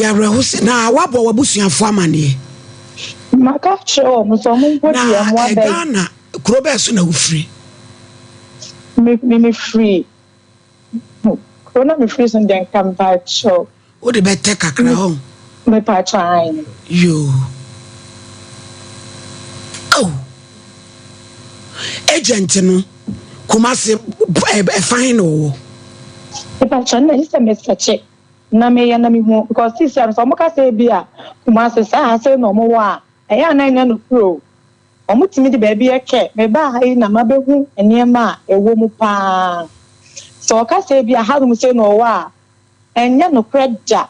[SPEAKER 1] ya rehusi na wabo wabusuafo amane
[SPEAKER 11] maka cho mo so mo bodi am wa be
[SPEAKER 1] Ghana krobe so na wo free
[SPEAKER 11] me free corona me free and then come back show
[SPEAKER 1] o de be take akra ho
[SPEAKER 11] me pa try
[SPEAKER 1] yo agent no kuma se fine no
[SPEAKER 11] e pa try na ise me search na me ya na me hu because this year so mo ka say bia kuma se sa say no mo wa e ya na nya no pro omo timi de baby eke me ba ha na mabehu enema ewo mu pa so ka say bia ha mu say no wa enya no credja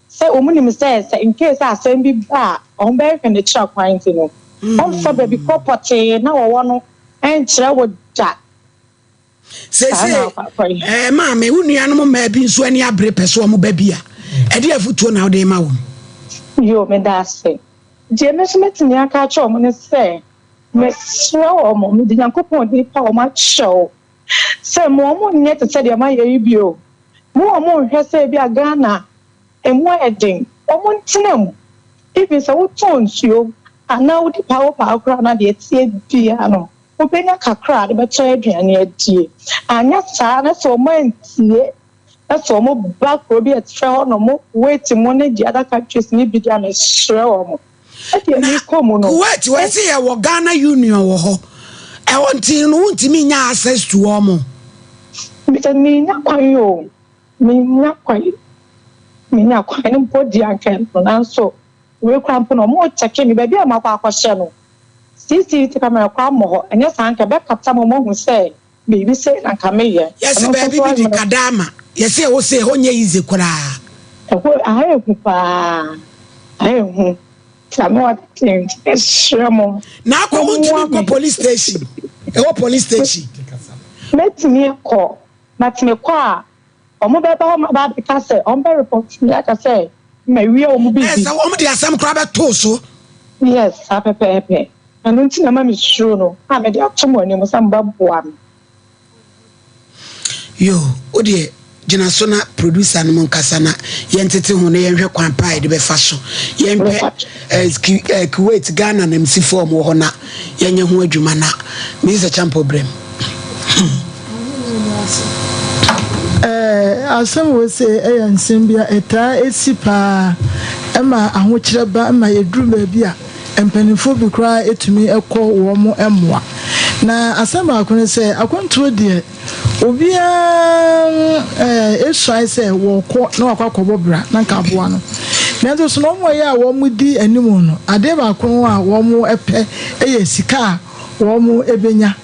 [SPEAKER 11] say omo ni me say in case asem bi ba on be hwe ne kira kwanti no on for baby property na wo no en kira wo ja
[SPEAKER 1] say ma me unua no ma bi nso ani abre peso omo ba bia e de afutuo na wo de ma wo
[SPEAKER 11] yo me da say je me so metini aka cha omo ne say me sro omo me de yankopon de pa omo show say mo omo nye te say de ma ye bio mo omo hwe say bia Ghana emu edin omo ntinam even so wo ton suo ana wo di pa kra na de tie bia no obenya kakra de beto aduane adie anya saa na so mantie na so mo back pro bi etre ho no mo wait mo na di other countries ni bi dia na sure mo ati ni komo no
[SPEAKER 1] wait we say e wo Ghana Union wo ho e wonti no ntimi nya access to omo
[SPEAKER 11] me nya kwan yo me nya kwan no body anken no na so we krampo no mo check me ba bi ma kwa akose no CCTV camera kwa mo anya sanka be kata mo hu say baby say na kameye
[SPEAKER 1] yes baby bi kadama yes e wo say honye easy kura
[SPEAKER 11] ahe kupa ahe Samuel Clint Eshremo.
[SPEAKER 1] Na ko untumi ko police station. E wo police station.
[SPEAKER 11] Metimi ko. Matimi ko a omo be ba ka say on be report me aka say me wi omo bi.
[SPEAKER 1] Yes, omo dey asam kra be to so.
[SPEAKER 11] Yes, apepepe. Anu nti na ma me sure no. Ha me dey atomo ani mo sam ba boa me.
[SPEAKER 1] Yo, odi Jina sona producer no nkasa na yentete ho na yenhwe kwan pa de be fa so yempe Kuwait Ghana na MC form ho na yenye ho adwuma na Mr. Champo Brem
[SPEAKER 12] asem we say ensem bia eta esipa ema ahokyere ba ema yeduru ba bia empanifo bi kra etumi ekọ wo mo emoa na asem akone say akonto de obia esai say wo ko na wakwakobo bra na nka aboa no na nso no mo ya wo mu di animu no ade ba ko a wo mo epe eye sika wo mo ebenya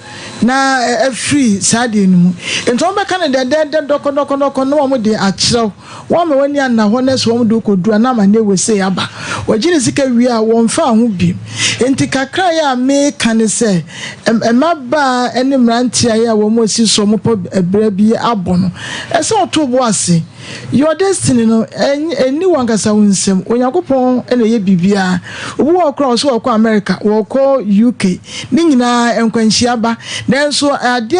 [SPEAKER 12] na free sade enu ento be kan de doko no mo de akyerew wo me wani ana honest wo mo do kodu na ma ne we say aba wagine sika wi a wo mfa ho bi enti kakra ya me kan se emaba eni mrantia ya wo mo si so mo po ebra bi abono ese otobo ase your destiny no eni wankasa wonsem onyakopon ene ye bibia obu wo kra so wo America wo ko UK ni nyina enkwanhia ba nanso ade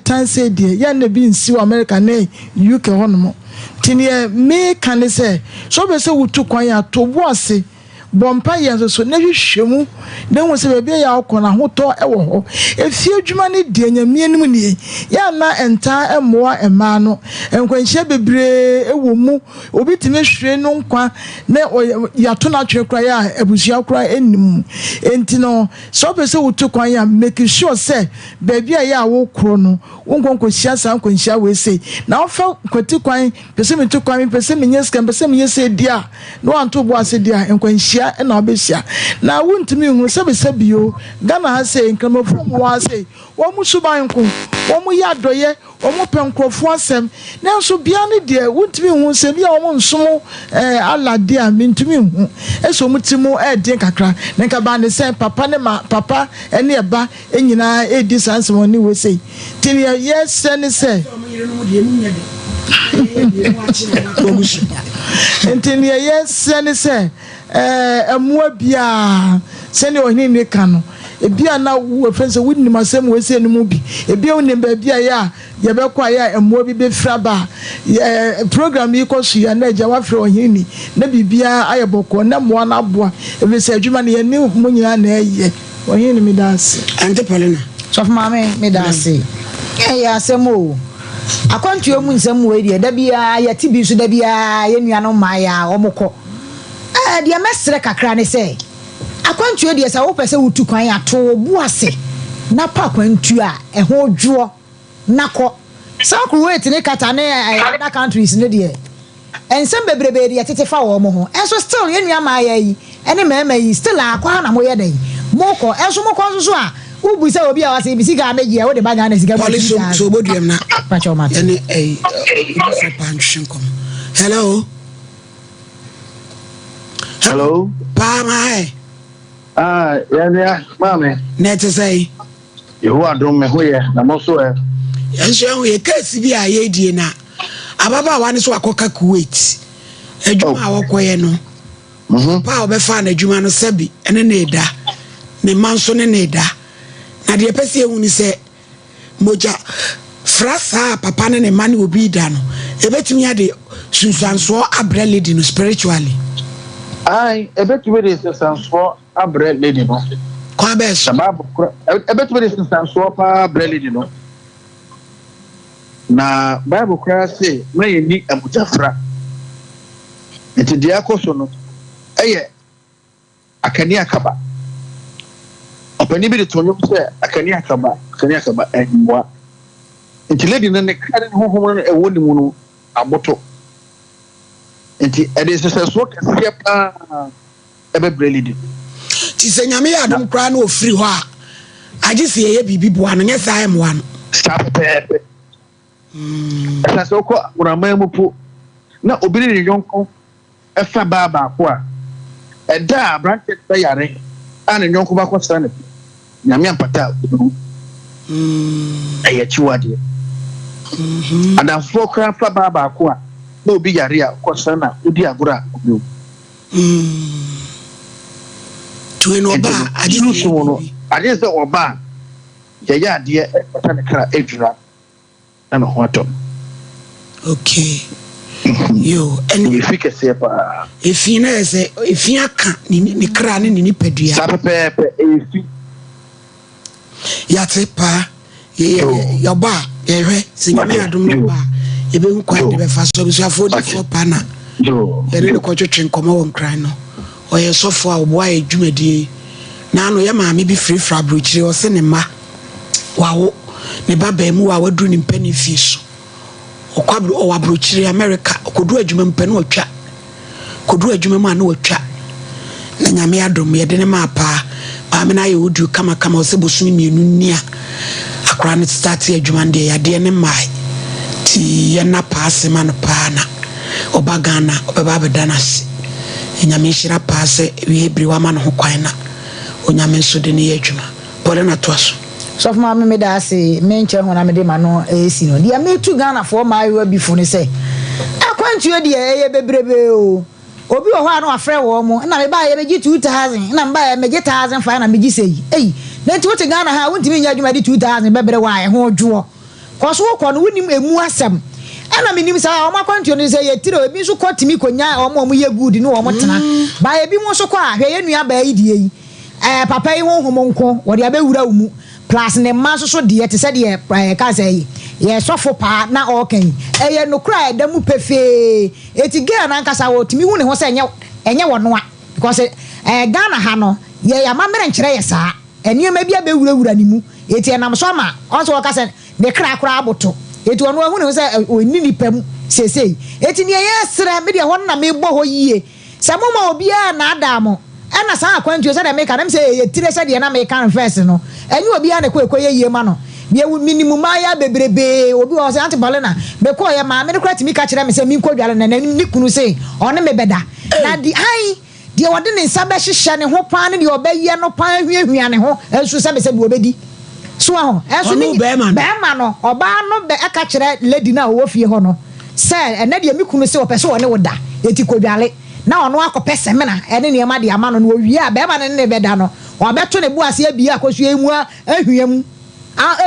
[SPEAKER 12] tan say de ya na bi nsi wo America na UK hono tinie me kan say so be say wutu kwan ya tobo ase bompa yenso so na hwehwemu na hu se bebe ya akona hoto ewo ho efi adwuma ne de anyamienim nie ya na enta emoa ema no enkwanhia bebre ewo mu obi time hwere no nkwa na ya to na twe kra ya abusia kra enim enti no so be se wutu kwan ya make sure say bebe ya wo kro no wonkonko hia san kwanhia we say na ofa kwati kwan pese metu kwan pese menyeska pese menyese dia no anto bo ase dia enkwanhia na obesia na wuntimi hu sebisebio Ghana ha say nkramofo mo wa say wo mu suban ko wo mu ya doye wo mu penkrofo asem na nso bia ne de wuntimi hu se bia wo mu nsomo alade a mintimi hu eso mutimu de kakra na nka ba ne say papa ne ma papa ene eba enyina edi sanse woni we say tini yes ne say entini yes ne say emua bia sene ohini ne ka no ebia na wo fense wonni masem we se no bi ebia wonni ba bia ya ye be kwa ya emua bi be fraba program yi ko su ya na ja wa fre ohini na bibia ayeboko na moa na boa ebe se adwuma ne ye ni mo nyina na eye ohini mi dase
[SPEAKER 1] ante Paulina
[SPEAKER 13] so mama mi dase ya asemo akwantu emu nsem we de da bia ya tibi so da bia ye nua no ma ya omoko dia mesre kakra ne se akwantu de se wo pese wutu kwan ato bu ase na pa kwantu a ho dwo nakọ sakru wait ne kata ne other countries ne de ensem bebrebe de tete fa wo mo ho enso still ye nua ma ya yi ene mema yi still akwa na mo ye den moko enso moko so a ubu se obi a wase bi siga meji e wo de baga na siga
[SPEAKER 1] police so boduem na
[SPEAKER 13] pa choma
[SPEAKER 1] ene so pansion kom hello pa mai
[SPEAKER 14] ya mame
[SPEAKER 1] net say
[SPEAKER 14] you adom me hoye na mo so e
[SPEAKER 1] enso ye case bi a ye die na ababa wa ne so akoka Kuwait adwuma a wokoye no pa obefa na adwuma no sabi ene na eda ne manso ne na eda na de pese ehu ni se moja frasa papa ne mani obi da no ebetumi ade sunsanso abre lady no spiritually
[SPEAKER 14] ebetumi de sunsanso abre lady no
[SPEAKER 1] kwa beso
[SPEAKER 14] ebetumi de sunsanso pa abre lady no na bible kra say may ni amujafra enti dia koso no eye akani akaba opani bi de tonyo say akani akaba enwa enti lady no ne kare honhom no ewo ni mu no aboto enti ede se so kase pa ebe lady
[SPEAKER 1] ti se nyame ya dum kra na ofiri ho a agi se ye bibi boa no nye sai mo ano
[SPEAKER 14] stop pepe asa ko urama mu po na obiri ne yonko efa baba ko a eda branches be yare ana yonko ba ko sra ne nyame ampata aya chiwade ana fo kra fa baba ko a na obi yare a ko sra na odi agora obi
[SPEAKER 1] tueno ba agi
[SPEAKER 14] no ade se oba ya ade e pata ne kra edwura ana ho atom
[SPEAKER 1] okay yo and
[SPEAKER 14] if you can say pa
[SPEAKER 1] if you know say if you aka ni kra ne ni padua
[SPEAKER 14] sa pepe if
[SPEAKER 1] ya tepa ya ba ye hwe se nyame adom no ba ye be kwa de be fa so bi so afodi for pana
[SPEAKER 14] yo
[SPEAKER 1] ye ne ko twetwe nkoma won kran no o ye sofo a obo aye dwumadi na no ye maame bi free fra brochire o se ne ma wawo ne baba mu wa wadu ni mpani fi so okwabro o wa brochire America kodu adwuma mpani otwa kodu adwuma mu ana otwa na nyame adom ye de ne ma pa amena ye odu kama o se bosumi mienu nia akra ne start adwuma de ya de ne mai ti ye na paase man pa na obagana obaba bedanase nyame hira paase wi hebri wa man ho kwan na onyame so de ne ye adwuma bole na to aso
[SPEAKER 13] so for me da say menche ho na me de ma no esi no dia me tu Ghana for my wa bifo ne say akwantu de ye bebrebe o obi wo ho anu afre wo mo na me ba ye beji 2000 na me ba ye meji 1000 fa na meji sei na ti wote Ghana ha wontimi nya adwuma de 2000 bebere wa ye ho dwo ko so ko no wonim emu asem ana menim sa o makwantu no say ye tire obi so ko timi konya o mo ye good ni o mo tena ba ye bi mo so ko a hwe ye nua ba yi die yi papa yi ho homonko wo de abewura umu plus ne ma so de te se de ka say ye sofo pa na o kan ye no kra da mu pefe eti Ghana na nkasa wo timi hu ne ho se enye wo no a because Ghana ha no ye ya mamere nkyere ye saa eni ma bia bewurawura ni mu eti enam so ma on so ka se ne kra kra aboto eti ono hu ne ho se oni ni pam sesei eti ne ye sere me de ho na me bo ho yie se mo ma obi a na adamo ana sa akwantu se de me ka dem se ye tire se de na me kan first no eni obi a ne ko ye yie ma no be minimum ya bebrebe obi o se antibole na be ko ye ma me ne kwati mi ka kire me se mi nkodwale na ni kunu se one me beda na di ai de wode ne nsa be hyehye ne ho pan ne de obaye no pan hwiehwia ne ho ensu se be se bi obedi so aho ensu ni be ma no oba no be aka kire lady na wo fie ho no se ene de mi kunu se opese one woda eti kodwale na ono akopese me na ene ne ma de ama no no wie a be ma ne beda no obeto ne bu ase abi akosu emu ahwiam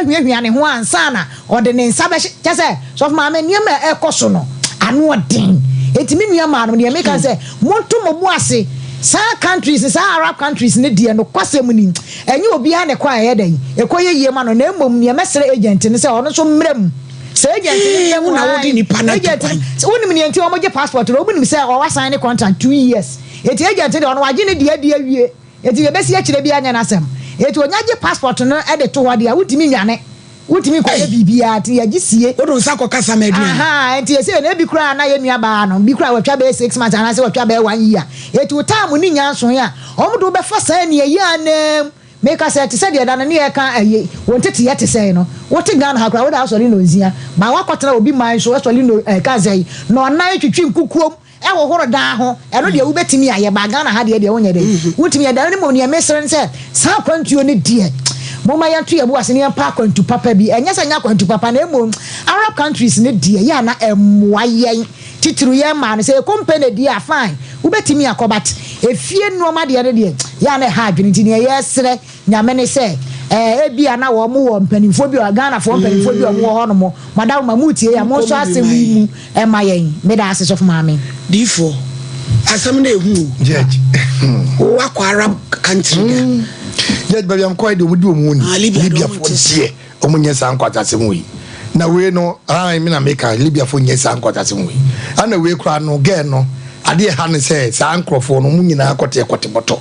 [SPEAKER 13] ehwiehwia ne ho ansa na ode ne nsa be kyese so ma me niam ekoso no anu odin etimi nua ma no ne me kan se monto mo mu ase sa countries sa Arab countries ne die no kwasem ni enye obi a ne kwa ye dan ekoye yie ma no na emom ne mesere agent ne se ono so mrem se agent ne ye mu na wodi ni pana agent wonim ne enti o moje passport ro obunim se o wa sign contract 2 years eti agent de ono waje ne die awie eti be besi akire bi anya na asem eti onyaje passport no e de to ho de a wutimi nwane wutimi ko ye bibia ti yaji sie
[SPEAKER 1] odo nsa ko kasa medu
[SPEAKER 13] aha enti ese na bi kura na ye nua ba no bi kura watwa be 6 months ana se watwa be 1 year eti utamu ni nyanso ya omudo be fa sa ne ye anem make us say de na ne ye kan aye wontete ye te say no wote Ghana ha kura wo da asori no nzia ba wakotena obi man so asori no ka say no na twetwi nkukuom e wo horo da ho e no de wo betimi aye ba Ghana ha de wo nya de wotimi ya da ne mo ne mesere se sa kwantuo ne de moma ya tu yabu ase ne pa kwantu papa bi enya sa nya kwantu papa na emo Arab countries ne de ya na emwa yen titru ye ma ne se company de a fine wo betimi akobat efie nuoma de ya na ha adwene ti ne ye sere nyame ne se ebia na wo mo wo mpanimfo bi o Ghana fo mpanimfo bi o mo ho no mo madam mamutie ya mo so asem mu ema yen me da ase so for mama
[SPEAKER 1] difo asem na ehu
[SPEAKER 9] judge
[SPEAKER 1] wo akwa Arab country
[SPEAKER 9] judge baby am quite do mu ni Libya fo tie o mo nyesa ankwata asem wi na we no me na make Libya fo nyesa ankwata asem wi ana we kra no ge no ade ha ne se sa ankrofo no mu nyina akote boto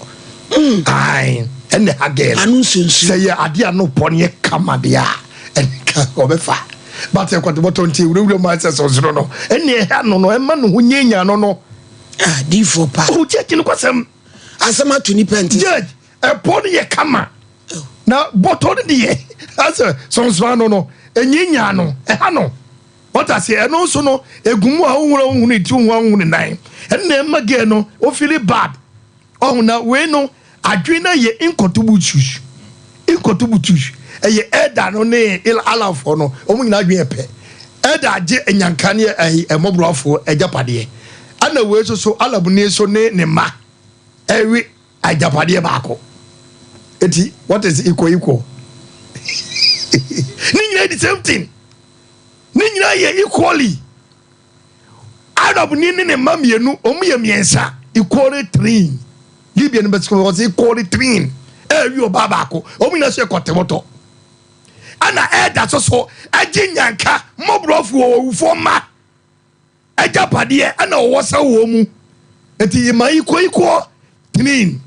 [SPEAKER 9] ai ene again
[SPEAKER 1] anu sunsu
[SPEAKER 9] say ade anu pone kama bia en ka obefa but e kwate boto nti wure ma se so zero no ene ha no no e ma no hunyenya no no
[SPEAKER 1] di for pa
[SPEAKER 9] o check no kwasem
[SPEAKER 1] asema to ni penti
[SPEAKER 9] judge ɛpɔ no yɛ kama na bɔtɔ no deɛ asɛ sɔnsɔn no enyinya no ɛha no wɔta se ɛno nso no egumu a ohun ti ohun nan ɛna ɛma gɛ no o feel bad ɔhun na wei no adwene na yɛ incontributus ɛyɛ ɛda no ne alafo no ɔmo nyina adwene pɛ ɛda agye enyanka ne ɛmɔborɔfo ɛgyapadeɛ ana wei so alabune so ne ma ɛwi agyapadeɛ baako eti what is equal ni nyina the same thing ni nyina yɛ equally alabune ne ma mienu ɔmo yɛ miɛnsa equally 3 libya no bɛsɛ wɔn equally 3 ɛwi ɔba baako ɔmo nyina so yɛ kɔtɛmɔtɔ ana ɛda so agye nyanka mɔborɔfo wɔwufo ma agyapadeɛ ana ɔwɔ sa wɔ mu eti ma equal 3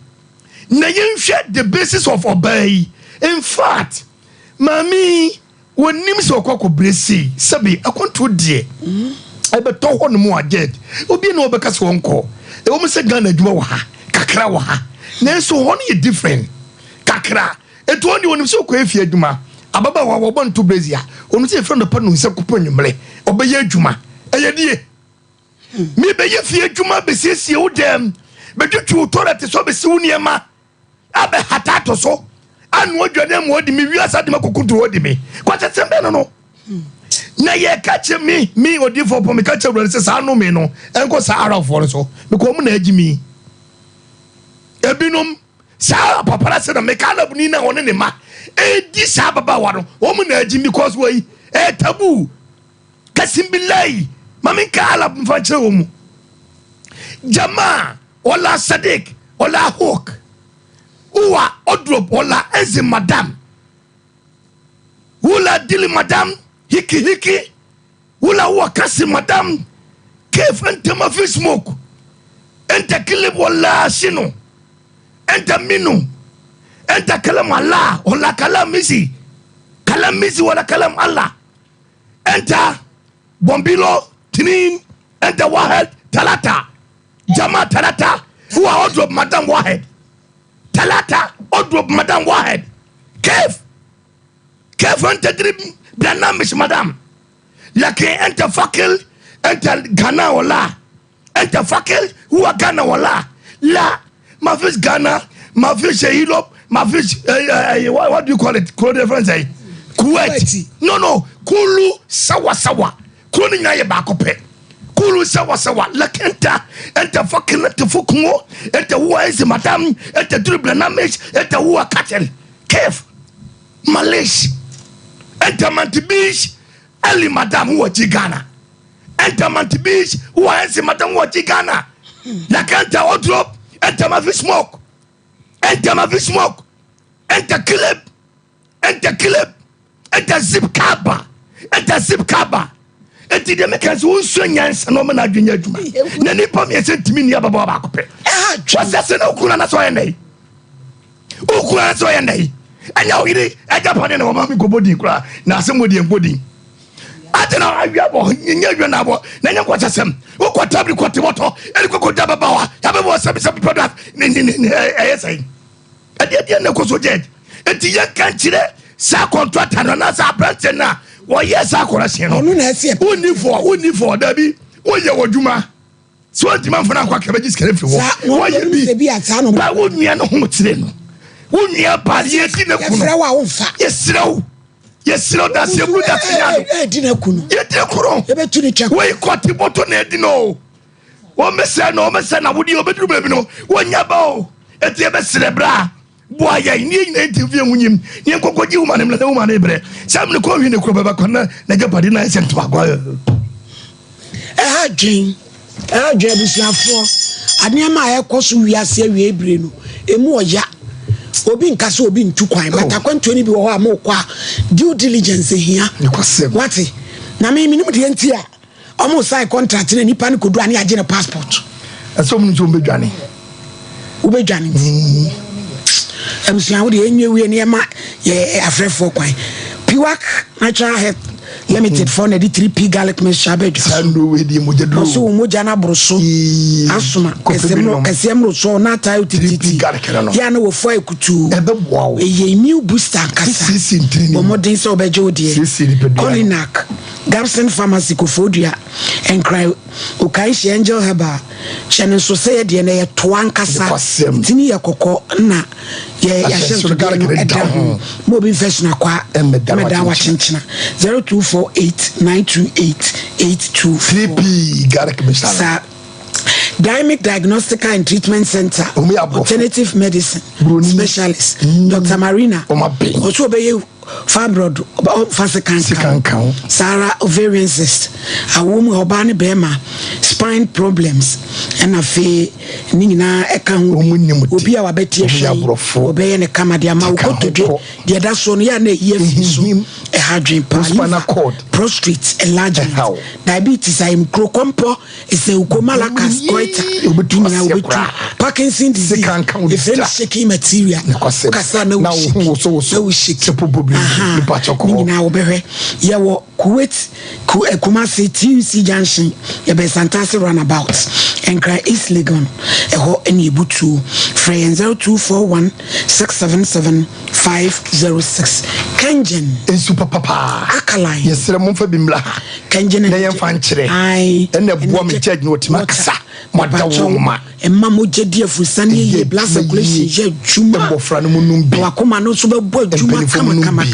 [SPEAKER 9] na yɛnhwɛ the basis of obey. In fact mami wonim sɛ ɔkɔkɔ bresi sɛbi akonto deɛ ɛbɛtɔ hɔ no mu aged obi na ɔbɛka sɛ wɔnkɔ ɛwɔ mu sɛ Ghana adwuma wɔ ha kakra wɔ ha nanso hɔ no yɛ different kakra ɛtu ɔne wɔnim sɛ ɔkɔ efie adwuma ababa wa wɔbɔ nto bresi a ɔno sɛ efrɛ no pa no sɛ kopɔ nwumre ɔbɛyɛ adwuma ɛyɛ die me bɛyɛ fie adwuma bɛsiesie wo dɛm bɛtwitwi authority so bɛsi wo nneɛma abɛ hatato so anu odwane mu odi me wiasa de makokutu odi me kwache sembe no na ye kache me odi for po me kache wura se sa no me no enko sa ara for so me ko mu na agi mi ebinom sa papa se na me kana buni na woni ne ma edi sa baba wa no o mu na agi because we tabu kasimbilai mami kala mfa che wo mu jamaa wala sadik wala hawk uwa odrop wala ezi madam wula dili madam hiki wula uwa kasi madam kef ente mafi smoke ente kilib wala sino ente minu ente kalam Allah wala kalam misi wala kalam Allah ente bombilo tinin ente wahed talata jama talata uwa odrop madam wahed talata odrop madam wahed kef ente drib branamish madam lakin ente fakil ente Ghana wala ente fakil huwa Ghana wala la mafish Ghana mafish Europe mafish what do you call it Kuwait no kulu sawa kulu nyaye bakope kulu sawa lakin ente fakil ente fukungo ente huwa ezi madam ente drib branamish ente huwa katel kef Malaysia ente mantibish ali madam huwa Ghana ente mantibish huwa ezi madam huwa Ghana lakin ente odrop ente mafi smoke ente clip ente zip kaba enti de mekanse wonso nyansa no na adwenya adwuma na nipa me se ntimi ni ababa ba akopɛ wasese na okuna na so yɛ ndai anya oyire agya pone na mama mi gobodi kura na asemodi embodi atena awia bo nyenya adwa na bo na nya kwacha sem okota bi kote moto eli kokota baba wa ya baba sabi product ni ayesai ade na koso jet enti ya kanchire sa contract na sa branch na wo yes akora se no onu na asie uni for dabi wo ye wodwuma so antima mfana kwa kabeji skere fi wo ye bi ata no ba wo nua no ho tire no wo nua ba ye di na kuno yesra wa wo mfa yesra da se bu da tinya no di na kuno ye di kuro ye betu ni check wo ikoti boto na di no wo mesa na wo di obeduru ba bi no wo nya ba o eti e be cerebra boy ya ni na interview munyim ni enkokoji woman mla woman ebre sam ne ko hwi ne kro baba kona na japade na sent bagwa adwen busuafo aneama ayekoso wiase awie ebre no emu oya obi nkase obi ntu kwan but akwanto ni bi wo ho amokwa due diligence hia wati na me minim de enti a omo sign contract na nipa ne kodu ane agye ne passport eso mun nso mbedwane emsia wo de enwe wie ne ma ye afrefo kwan piwak natural health
[SPEAKER 1] limited for na di 3p garlic mixture abedwa
[SPEAKER 9] sando we di mo jedro
[SPEAKER 1] so mo jana broso asuma esemro so na tayo tititi ya na wo fo ekutu
[SPEAKER 9] ebe boawo
[SPEAKER 1] ye new booster kasa bo modern so obeje odie Colinac Gabson Pharmacy Kofodua and cry Ukai Angel Heba Shannon so say de na ye toan kasa tini ye kokko na ye mo bi fashion akwa meda wa chinchina 0248928823
[SPEAKER 9] garlic mixture
[SPEAKER 1] Dynamic Diagnostic and Treatment Center, Alternative Medicine Specialist, Dr. Marina, also obey fibroid, Fasikan, Sarah ovarian cyst, a woman Obani Bema, spine problems, and a fee Nina Ekan Ubi our Betty obey and a Kamadia Mauko to the Adasonia Yefim, a hydrogen prostrate enlargement, diabetes, I am crocompo, is a Ukomalakas goiter, Parkinson's disease, if any shaky material, Kasana, so shake. Nina obere ye wo Kuwait Kumasi TUC Junction ye be Santasi runabout enkra East Legon eho eni butu free 0241677506 Kenjen
[SPEAKER 9] super papa
[SPEAKER 1] Akaline
[SPEAKER 9] yesere momfa bimla
[SPEAKER 1] Kenjen
[SPEAKER 9] na yemfa nkyere
[SPEAKER 1] ai
[SPEAKER 9] ene boa me charge no timakasa madawoma
[SPEAKER 1] emma mo jedi afusane ye blood circulation ye juma
[SPEAKER 9] bofra no munum bi
[SPEAKER 1] wakoma no so be bo juma kama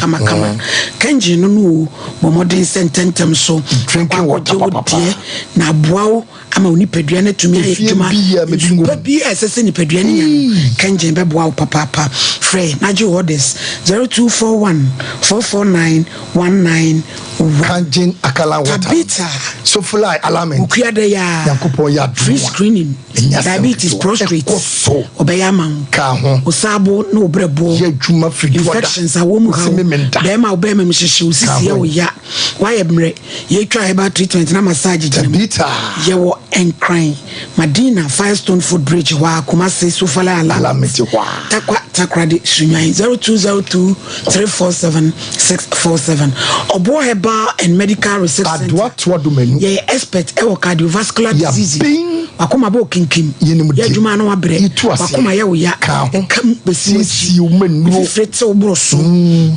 [SPEAKER 1] Kenjen no bo modern sententem so
[SPEAKER 9] drinking water papa
[SPEAKER 1] na boawo ama oni pedua na tumi ayejuma bi asese ni pedua ni Kenjen be boawo papa free naji orders 0241449191
[SPEAKER 9] Kenjen akala water
[SPEAKER 1] Tabita
[SPEAKER 9] so fly alignment
[SPEAKER 1] ukuya ya
[SPEAKER 9] yakopon ya
[SPEAKER 1] free screening diabetes prostate obeyama
[SPEAKER 9] ka ho
[SPEAKER 1] osabo na obrebo
[SPEAKER 9] ye dwuma free
[SPEAKER 1] infections awomu ha bema obema mhihye osisi ya oya why emre ye twa herbal treatment na massage
[SPEAKER 9] Tabita
[SPEAKER 1] ye wo encrying Madina Firestone Food Bridge wa Kumasi Sofala
[SPEAKER 9] alignment wa
[SPEAKER 1] takrade sunyan 0202347647 obo herbal and medical research center ye expert e cardiovascular disease akoma bo kinkim ye djuma no abre akoma ye oya enkam besi umenu frete obroso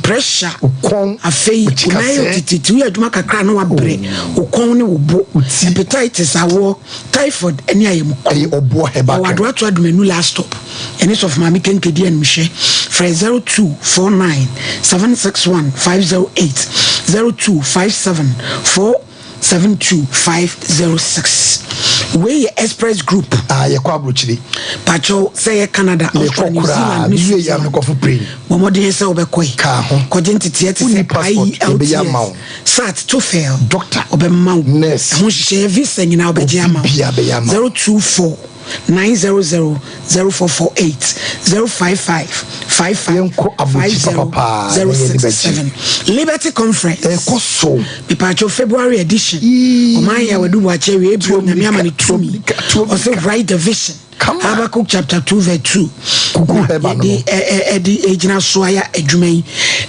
[SPEAKER 1] pressure ukon afei unayo tititi ye djuma kakra no abre ukon ne obo hepatitis awo typhoid eni ayem
[SPEAKER 9] obo heba
[SPEAKER 1] wadwa to adumenu last stop eni of mami kenkedi an mhye fra 0249761508 0257472506 we express group
[SPEAKER 9] ye kwa abrochiri
[SPEAKER 1] pacho say Canada Australia New Zealand
[SPEAKER 9] ni ya me kofu brain
[SPEAKER 1] momode say obekoi
[SPEAKER 9] ka ho
[SPEAKER 1] kogentiti te say IELTS sat to fail
[SPEAKER 9] doctor
[SPEAKER 1] obemma
[SPEAKER 9] nurse
[SPEAKER 1] ho hye visa nyina obeje ama 024 900 0448 055 55 Liberty Conference
[SPEAKER 9] ekoso
[SPEAKER 1] Pipacho February edition omaya wedu wache we ebro na miama ni tumi also write the vision Habakkuk chapter 2 verse 2 edi ejina soaya edwumai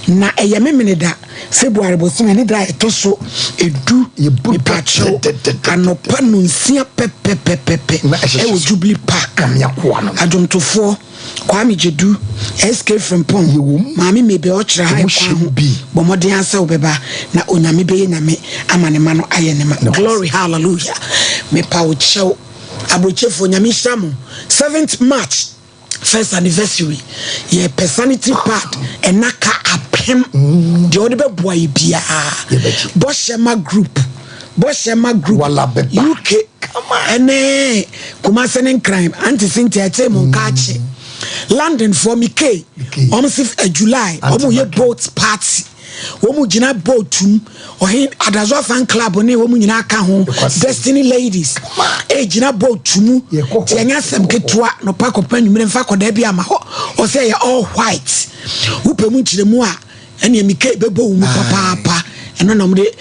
[SPEAKER 1] na eyememene da February bosome ne da etoso edu Pipacho anopa nunsia pepepepepe e Jubilee Park adwomtofo Kwame Jedu escape from pon maami mebe ochra ha kwa bomode ansa obeba na onyame beye nyame amane ma no aye ne ma glory hallelujah me pa uchew abrochefo nyame shamu 7th March first anniversary ye personality part enaka apem de odebe boy bia Boshema group UK ene Kumasenen crime anti-Cynthia Temo Kache London for Mike almost July ye boat party womu jina boatum ohin Adazo fan club ne womu nyina ka ho Destiny ladies jina boatum ti anya sem ketua no pa kopa nwumre mfa koda bia ma ho o say ye all white upemu kiremu a ene Mike bebo mu papa eno no mde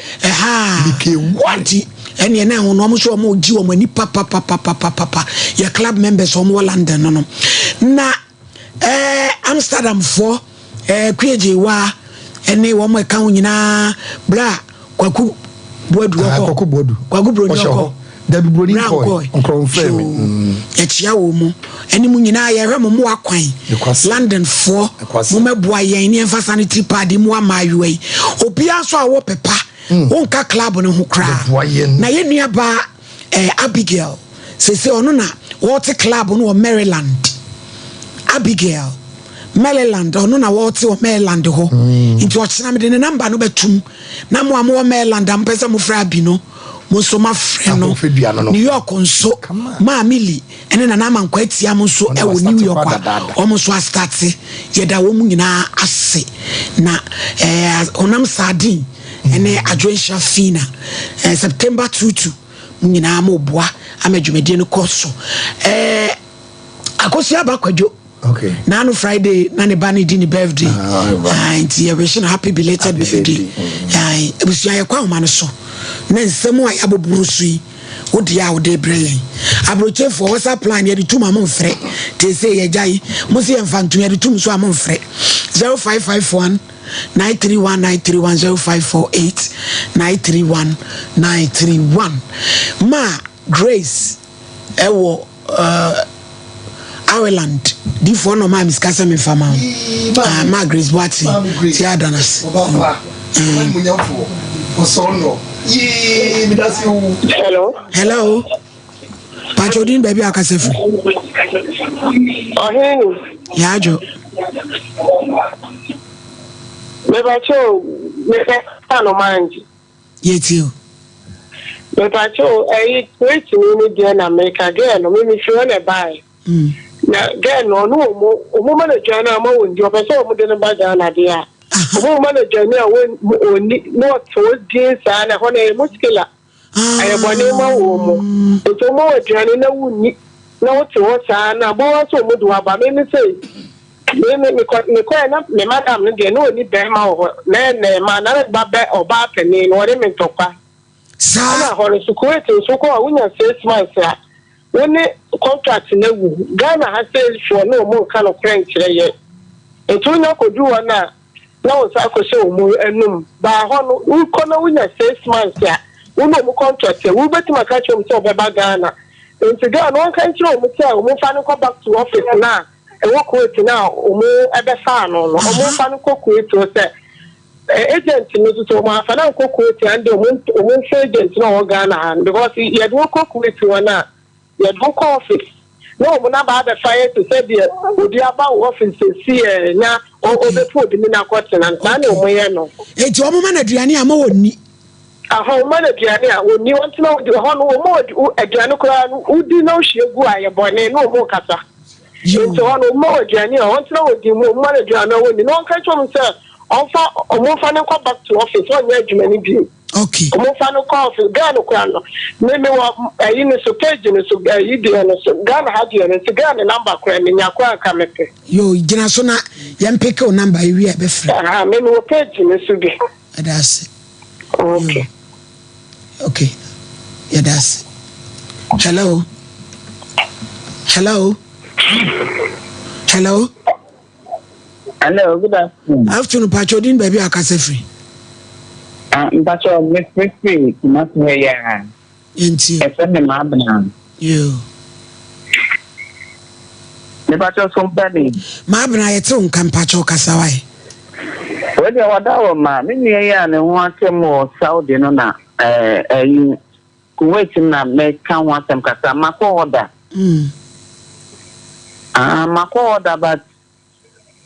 [SPEAKER 1] Mike wanti ene na ho no mo so mo gi wo mani papa ya club members o mo London no na Amsterdam for kweje wa ene wo mo ka nyina bra kwaku bodu
[SPEAKER 9] kwaku bodu
[SPEAKER 1] oko
[SPEAKER 9] da bibroni ko onkron frame
[SPEAKER 1] echia wo mu eni mu nyina ye hwe mu akwan London for mu meboa ye ni emfa sanitary pad mu amayoi obia so awo pepa wonka club no ho kra na ye nua ba Abigail se ono na water club no Maryland Abigail Maryland ono na water o Maryland ho nti o chena me de number no betum na mo am Maryland am pesa mo fra bi no mo so ma frɛ no New York nso ma mili ene na ma nkwa atia mo so e wo New York o mo so start ye da wo mu nyina ase na onam sardine ene adwensia fina September 22 mu nyina mo boa amadwumedie no koso akosi abakwadwo
[SPEAKER 9] okay
[SPEAKER 1] na no Friday na ne ba ne di ne birthday and you wish happy belated birthday ebusia ye kwa homa no so na nsemu a yaboburu so yi odi a odi brelen abrochefo whatsapp plan ye di tuma mo mfre te say ye jai mo se emfantu ye di tum so am mfre 0551 931 0548 931 931 ma Grace ewo Ireland di for no ma miskasa me fama ma Grace Boati ti adanas hello Pachodin baby akasefu yajo
[SPEAKER 15] me bacho me no manji
[SPEAKER 1] yetio
[SPEAKER 15] me bacho wait ni dia na America girl no me feel na buy na girl no mo manager na ma wondi obeso mo de na baga na dia mo manager ni oni no to din sa na ho na muskila aye bone ma wo mo to mo wadwane na wuni na wo to sa na bo wa so mo do aba me say me ko na me madam no de no ni be ma wo na ma na ba be oba peni no re me tokwa sa na ho so ko so ko awunya 6 months a woni contract na wu Ghana ha sales for no mo kan of French ye etu nya ko du na wo sa ko se o mo enum ba ho no u ko na wunya 6 months a wono mo contract wu betima ka chom se obeba Ghana enti Ghana won kan chiro mo se o mo fa no back to office na e wo ko eti na o mo ebe fa no o mo fa no ko ko eti o se agent ni to mo fa na ko ko eti and o mo agent na o Ghana because ye do ko ko eti na ye do ko office no mo na ba the fire to say the odi aba office see na o be fu bi na ko tena na na o mo ye no
[SPEAKER 1] eti o mo ma na aduane ama woni
[SPEAKER 15] aha man aduane a woni won tena wo de ho no mo aduane kura udi na o hwegu aye bone no mo kasa so ho no mo aduane a won tena wo di mo man aduane woni no kan chom se onfa omo ne ko back to office won ya adwuma ni bi
[SPEAKER 1] okay
[SPEAKER 15] omo fa no ko office Ghana kura no me wa ayi ne so page ne so ayi de no so Ghana ha de ne so Ghana number kura me nya kwa ka mepe
[SPEAKER 1] yo gina so na yam pick o number wi e be free
[SPEAKER 15] ah me no page ne so bi
[SPEAKER 1] that's
[SPEAKER 15] okay
[SPEAKER 1] okay yeah that's hello
[SPEAKER 15] hello good
[SPEAKER 1] afternoon Pachodin baby akase free
[SPEAKER 16] Mpacho free not where ya
[SPEAKER 1] enti
[SPEAKER 16] FM ma bana
[SPEAKER 1] yo
[SPEAKER 16] Mpacho Sompa
[SPEAKER 1] ma bana yete on kan Pacho kasawai
[SPEAKER 16] we dey wada ma me ne ya ne ho atem o Saudi no na Kuwait na me kan ho atem kasa mako order mako order but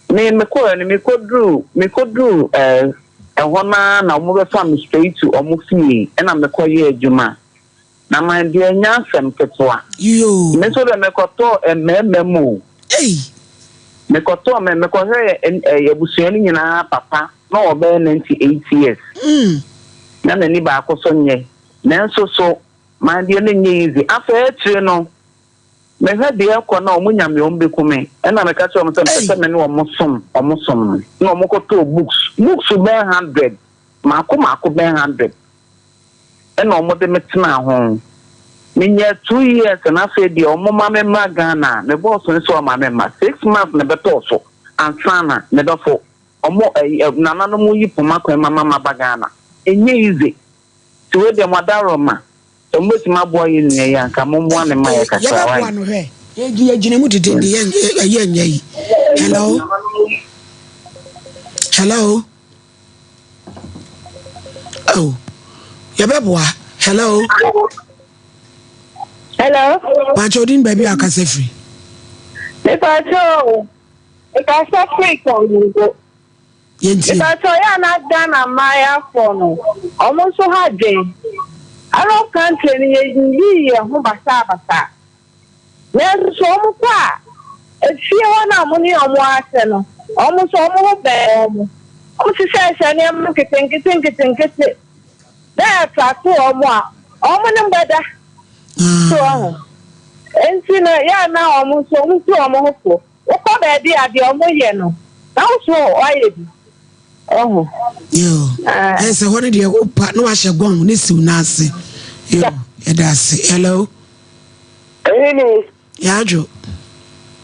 [SPEAKER 16] me ko dru ehona na omo be fam straight to omo fie na me ko ye adwuma na ma de nya asem ketwa
[SPEAKER 1] yo
[SPEAKER 16] me so de me ko to mmemo me ko to me ko he ebusuani nyina papa na obe 98 years na ni ba akoso nye na nso so ma de ne nye easy afa etire no me ha de akọ na omo nyame ombe kume na me ka cho mo se me ne omo som na omo ko to books be 100 mako be 100 na omo de metena ho minya 2 years na fe de omo ma me Ghana me boss so ma me 6 months na beto so ansana me dofo omo nana no mu yi poma kwa mama Ghana enye easy to where the Madaroma. So much my boy in the young come on one in my
[SPEAKER 1] Yabawan. Hello. Hello. Oh. Yababwa. Hello.
[SPEAKER 15] Hello.
[SPEAKER 1] Pachodin baby akasefri.
[SPEAKER 15] Pacho. Akasefri kongo.
[SPEAKER 1] Yenti.
[SPEAKER 15] Pacho ya na Ghana maya fono. Almost so hard day. I don't country ni ye ho basa. Yes, so mo pa. E fie wana mo ni omo ase no. Omo so omo be omo. Omo si se ni am kete. There plateau omo a. Omo no beda. So enti na ya na omo so omo to omo ho po. O ko be di ade omo ye no. Na so oye bi. Oh.
[SPEAKER 1] Yo. Ese hone de opa no ahye gon ne siw na ase. Yo, edase. Hello.
[SPEAKER 15] Hello.
[SPEAKER 1] Yajo.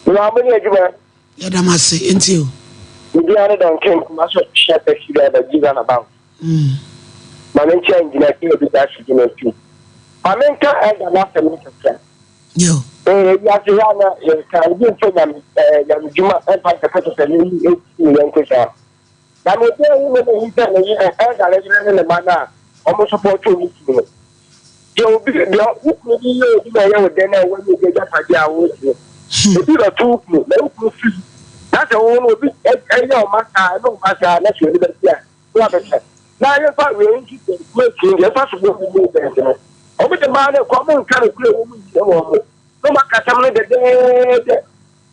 [SPEAKER 15] Ramani ajuba.
[SPEAKER 1] Yadamase enti o.
[SPEAKER 15] Ndi ana don ken kuma so share taxi da giga na bank. Mamen change na ki obi da shi na tu. Mamen ka enda na se mi ka.
[SPEAKER 1] Yo.
[SPEAKER 15] Ya ti yana ka ndi so ya juma en pa ka to se ni yan ko sa. Na mo te ni me ni ta ni enda le ni mana o mo support ni tu. Yo bi yo ni yo ya wo de na wo ni de ja pa dia wo ti. Ebi la tu ku na ku fi. Na se wo no bi e o maka no maka na se ni be tia. Wa be se. Na ye fa we nti de ku e fa so bo ni be se. O bi de ma na ko mo nka ku e wo mu ni wo. No maka sam ne de.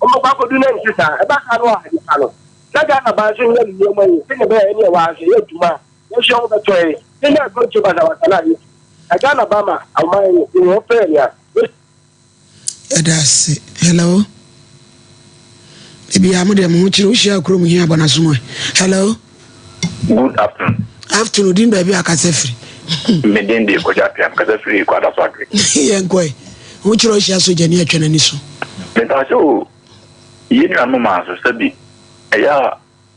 [SPEAKER 15] O mo ba ko du na nti sa. E ba ka no a di ka no. Na ga na ba so ni ni mo yi. Ni be ni wa se ye tuma. Yo se o be to e. Ni na ko to ba da wa na yi. Aga na ba ma amai ni wo pe ya.
[SPEAKER 1] Edase. Hello. Ebi amu de mu chiri ushia kuro mu hia bona sumo. Hello.
[SPEAKER 17] Good afternoon.
[SPEAKER 1] Afternoon din baby akasefri.
[SPEAKER 17] Me den de ko ja piam kasefri ko ada swagre.
[SPEAKER 1] Yenkoi. Mu chiri ushia so jani atwena ni so.
[SPEAKER 17] Me ta so yini anu ma so sabi. Eya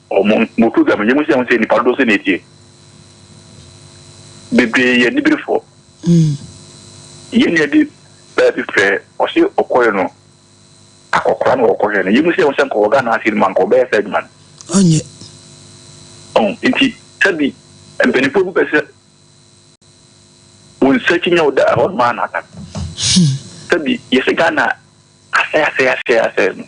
[SPEAKER 17] o mo ku ga me mu se ni pado se netie. Bebe ye ni brifo. Yini di baby frɛ ɔsi ɔkɔɛ no akɔkora no ɔkɔhwɛ no yimu sɛ ɔsɛ nkɔwɔ Ghana asiri man kɔ bɛyɛ sɛ man
[SPEAKER 1] ɔnyɛ
[SPEAKER 17] nti sɛbi mpanimfoɔ bi pɛ sɛ wɔn nsa kyinya wo da hɔ ma na ata sɛbi yɛsɛ Ghana asɛ no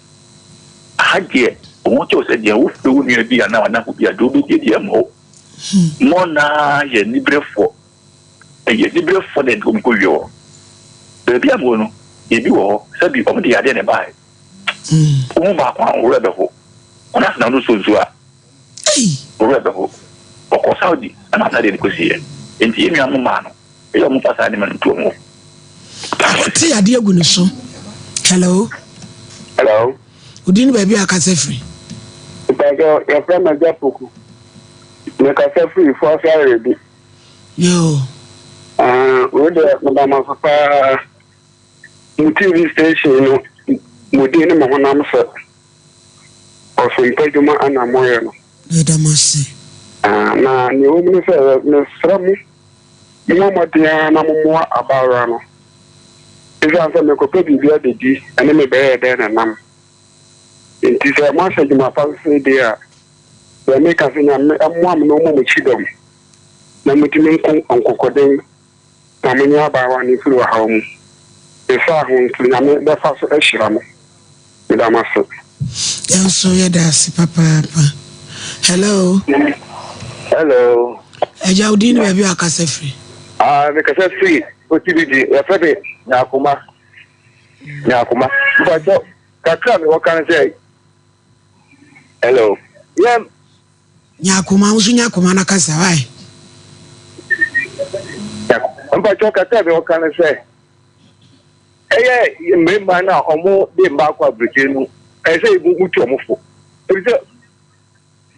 [SPEAKER 17] ahagyeɛ wɔn kyɛw sɛ deɛ wofɛ wo nua bi anaa wanafo bi a deɛ wobɛdie deɛ ma wo mmɔ naa yɛ niberɛfoɔ ɛyɛ niberɛfoɔ na ɛde wɔn kɔwie hɔ baby amu no ebi wo sabi o de ade ne bae o ba kwa o rebe ho ona na no so a o rebe ho o ko Saudi ana na de ko sie enti emi anu ma no e yo mu pasa ni man to mo
[SPEAKER 1] ti ade agu ne so. Hello. Udin baby akasefri.
[SPEAKER 15] Bago ya prema japuku ne kasefri fo afare bi.
[SPEAKER 1] Yo.
[SPEAKER 15] We de madam papa TV station no mudi ne mo honam so o so ipajuma ana moyo no
[SPEAKER 1] edamase
[SPEAKER 15] na ni o mu se ne sramu mo modia na mo abara no isa se me ko pe bibia de di ene me be de na nam enti se mo se juma pa se de a ya me ka se nya mo am no mo chidom na mutimi nkokoden na me nya ba wa ni furu ha mu efa ho ntuna me be fa so ehira mo edamase
[SPEAKER 1] so yedasi papa. Hello. Eja udini baby akasefri.
[SPEAKER 15] Me kasefri otibidi ya febe nyakuma bajo kakra me wakan say hello yem
[SPEAKER 1] nyakuma usu nyakuma na kasa wai
[SPEAKER 15] bajo kakra me wakan say member na omo de mba kwa brikenu say ibu uti omofo ebi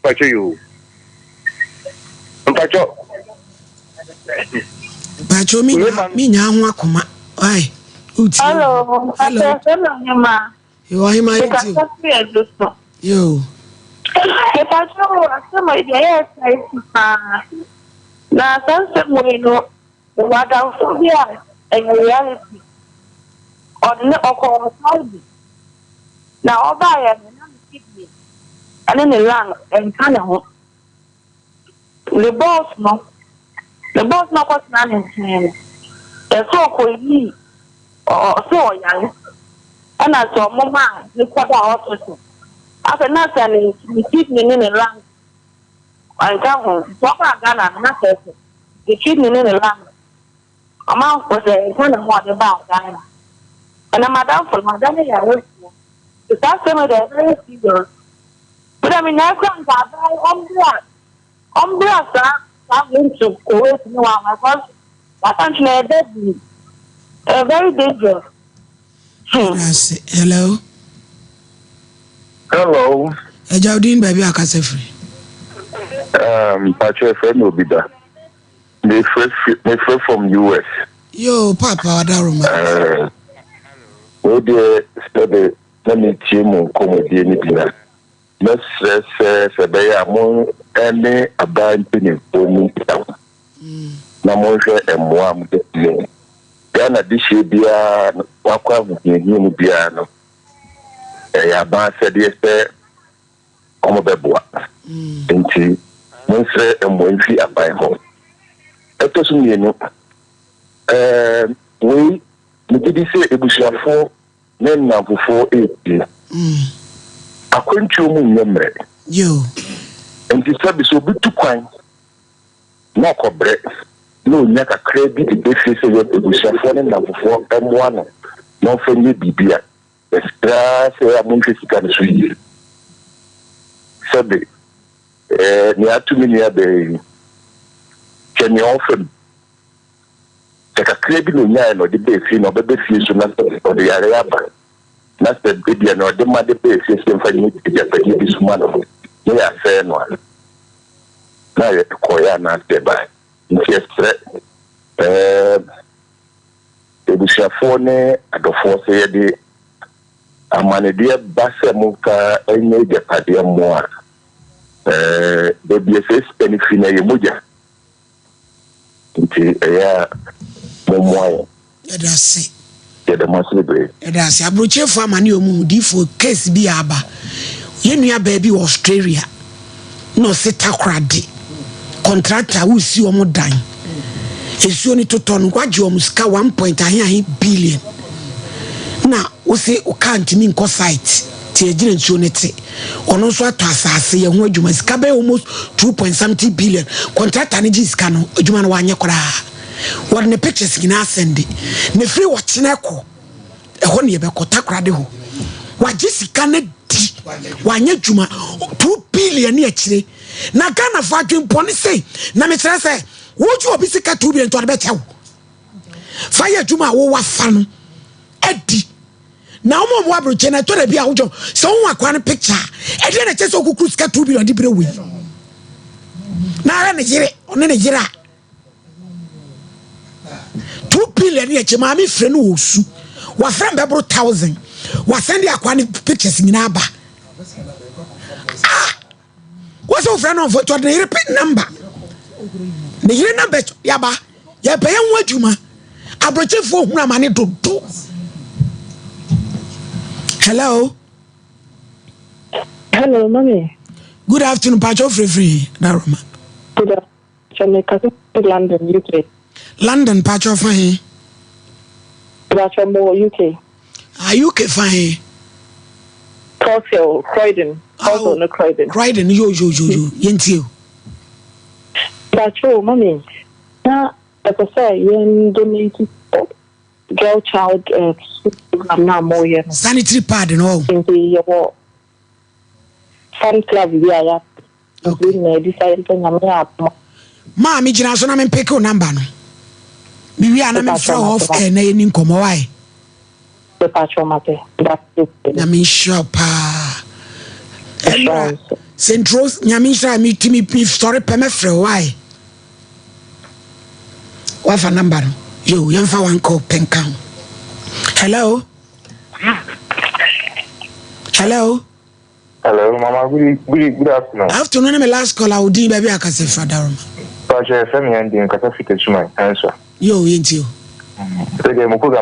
[SPEAKER 15] bajo you
[SPEAKER 1] bajo mi nya ho akoma wai uti
[SPEAKER 11] hello ma
[SPEAKER 1] yo hima iti yo
[SPEAKER 11] bajo asema ya sai pa na sanse mwino What else? Yeah, and reality. Or Saudi. Now, I'll buy a kidney. And then the land and kind of the boss, no. The boss, no, what's not in hand. The so for ye or so young. And I saw Mama, the quarter hospital. After nothing, we keep me in the land. I come home. Papa Ghana, nothing. The kidney in the land. A mouth was a kind of what about Ghana. And I'm a down for my Ghana. The customer, they're very serious. But I mean, I can't buy on blood, sir. I'm going to go to no one. I can't know that. Very dangerous.
[SPEAKER 1] Hello.
[SPEAKER 18] Hello.
[SPEAKER 1] Ejaudin baby akasefri.
[SPEAKER 18] Patrick friend will be there. They fresh from US.
[SPEAKER 1] Yo, Papa Daruma.
[SPEAKER 18] We dey study na me team comedy ni bina. Na stress be amon ene aban pini oni tawo. Na mo hwe emwa am de. Ya na di she bia wakwa vugenyi mu bia no. Ya ba se de se omo beboa. Enti mo hwe emwa nfi aban ho. Eto so mienu. We did say ebusuafo na nnamfofo epie. Akwantuo mu nyemre.
[SPEAKER 1] Yo.
[SPEAKER 18] Enti sabi so bitu kwan. Na kobre. No nya kakra bi de befi se ebusuafo na nnamfofo emwa no. No fenye bibia. Extra se amonhwe sika no so yi. Sabi ni atumi ni abe. Kenya ofem. Taka krebi no nya no de befi no be fi so na so de yare aba na se bibia no de ma de befi se mfa ni de ya pedi bi so ma no ya fe no na ye ko ya na de ba ntiesre ebusiafo ne adofo se ye de amane de ba se mu ka enye de pade mo a de bi se speni fina ye moja nti ya momoy
[SPEAKER 1] edase
[SPEAKER 18] edamasibe
[SPEAKER 1] edase abrochefo amane omudifo case bi aba yenua baby Australia no setakrade contractor who si omo dan esuo ni toton kwaje omuska 1.9 billion na wo se o can't mean ko site ti ejire nsuo ne te ono so ato asase ye ho adwuma sika be almost 2.something billion contractor ne jiska no adwuma no wanye kora what the pictures in ascend ne free watch na ko eho ne be kota krade ho wajisika ne di wanye adwuma 2 billion ne akire na Ghana fa adwumpo ne sei na me kire sei woju obi sika 2 billion to be tew fa ye adwuma wo wafa no edi na omo mo abroche na to na bia wojo so won akwa ne picture e de na chese okukuru sika 2 billion di bre wi na ara ne jire one ne jira 2 billion ye che ma mi frɛ no osu wa frɛ be bro 1000 wa send akwa ne pictures nyina aba what's your friend on for to the repeat number the here number yaba ya be yan wadwuma abroche fo hu amane dodo. Hello.
[SPEAKER 11] Hello, mommy.
[SPEAKER 1] Good afternoon, Pacho Free, Daruma.
[SPEAKER 11] Good afternoon, London, UK.
[SPEAKER 1] London, Pacho fine.
[SPEAKER 11] Pacho more UK.
[SPEAKER 1] UK fine.
[SPEAKER 11] Croydon. Also no Croydon.
[SPEAKER 1] Croydon, yo. Yentio.
[SPEAKER 11] Pacho, mommy. Now, as I say, you donate girl child program now more year.
[SPEAKER 1] Sanitary pad and all.
[SPEAKER 11] In the fan club, yeah. Okay. Decided to
[SPEAKER 1] Ma, me jina so na me pick your number no. Me wi ana me throw off na eni nkomo why.
[SPEAKER 11] The patcho mate.
[SPEAKER 1] Na me sure pa. Central nyami sha me timi beef story pe me frɛ why. What for number? Yo, yamfa one call pen count. Hello. Hello,
[SPEAKER 18] Mama. Good afternoon.
[SPEAKER 1] Afternoon, my last call. I would do baby. I can say Father.
[SPEAKER 19] But I family ending because I fit my answer.
[SPEAKER 1] Yo, into you.
[SPEAKER 19] So the Mukuga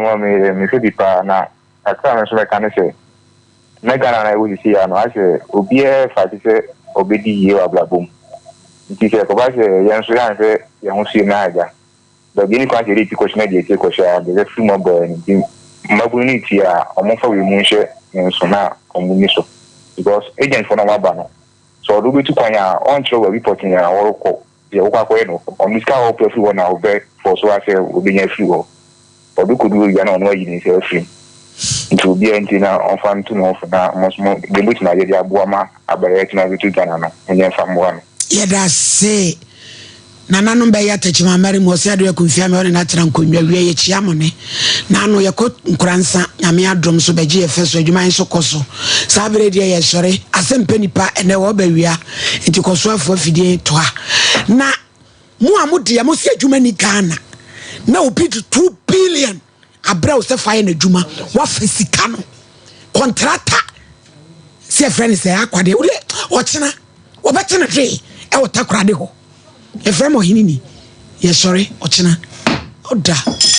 [SPEAKER 19] me fit pa na aka so me kan say. Mega na I will see ano I say obi e fa ti say obedi ye wa blabom. Nti say ko ba say yan so yan say yan ho sie na aja. But gini kwa say ti question dey take question dey free mo boy nti mabu ni ti a omo fa we mu hye nso na omo ni so. Because agent for na wa ba no. So do be to kwanya on throw reporting ya work ye wo kwa no on miska ho prefi wo na obe for so ase obi nya free wo. Obi could do ya na no yi ni say free. Nti be antina on fan to no for na mo de mutu na ye dia boama abare tina bitu gana no nya fam wo no.
[SPEAKER 1] Ye da say nana no be ya tachima mari mo se ade akunfia me na tira nkonwa wie ye chia mo ne na no ye ko nkuransa nyame adom so be je efeso adwuma nso koso sabere de ye sore asempe nipa ene wo ba wia nti koso afo afidie to ha na mu amode ya mo se adwuma ni Ghana na obi 2 billion abra wo se fa ye na adwuma wa fa sika no contractor se friend se akwade wo chena wo betena dwe e wo takrade ho Efremo hinini. Yes, sorry, ochina. Oda.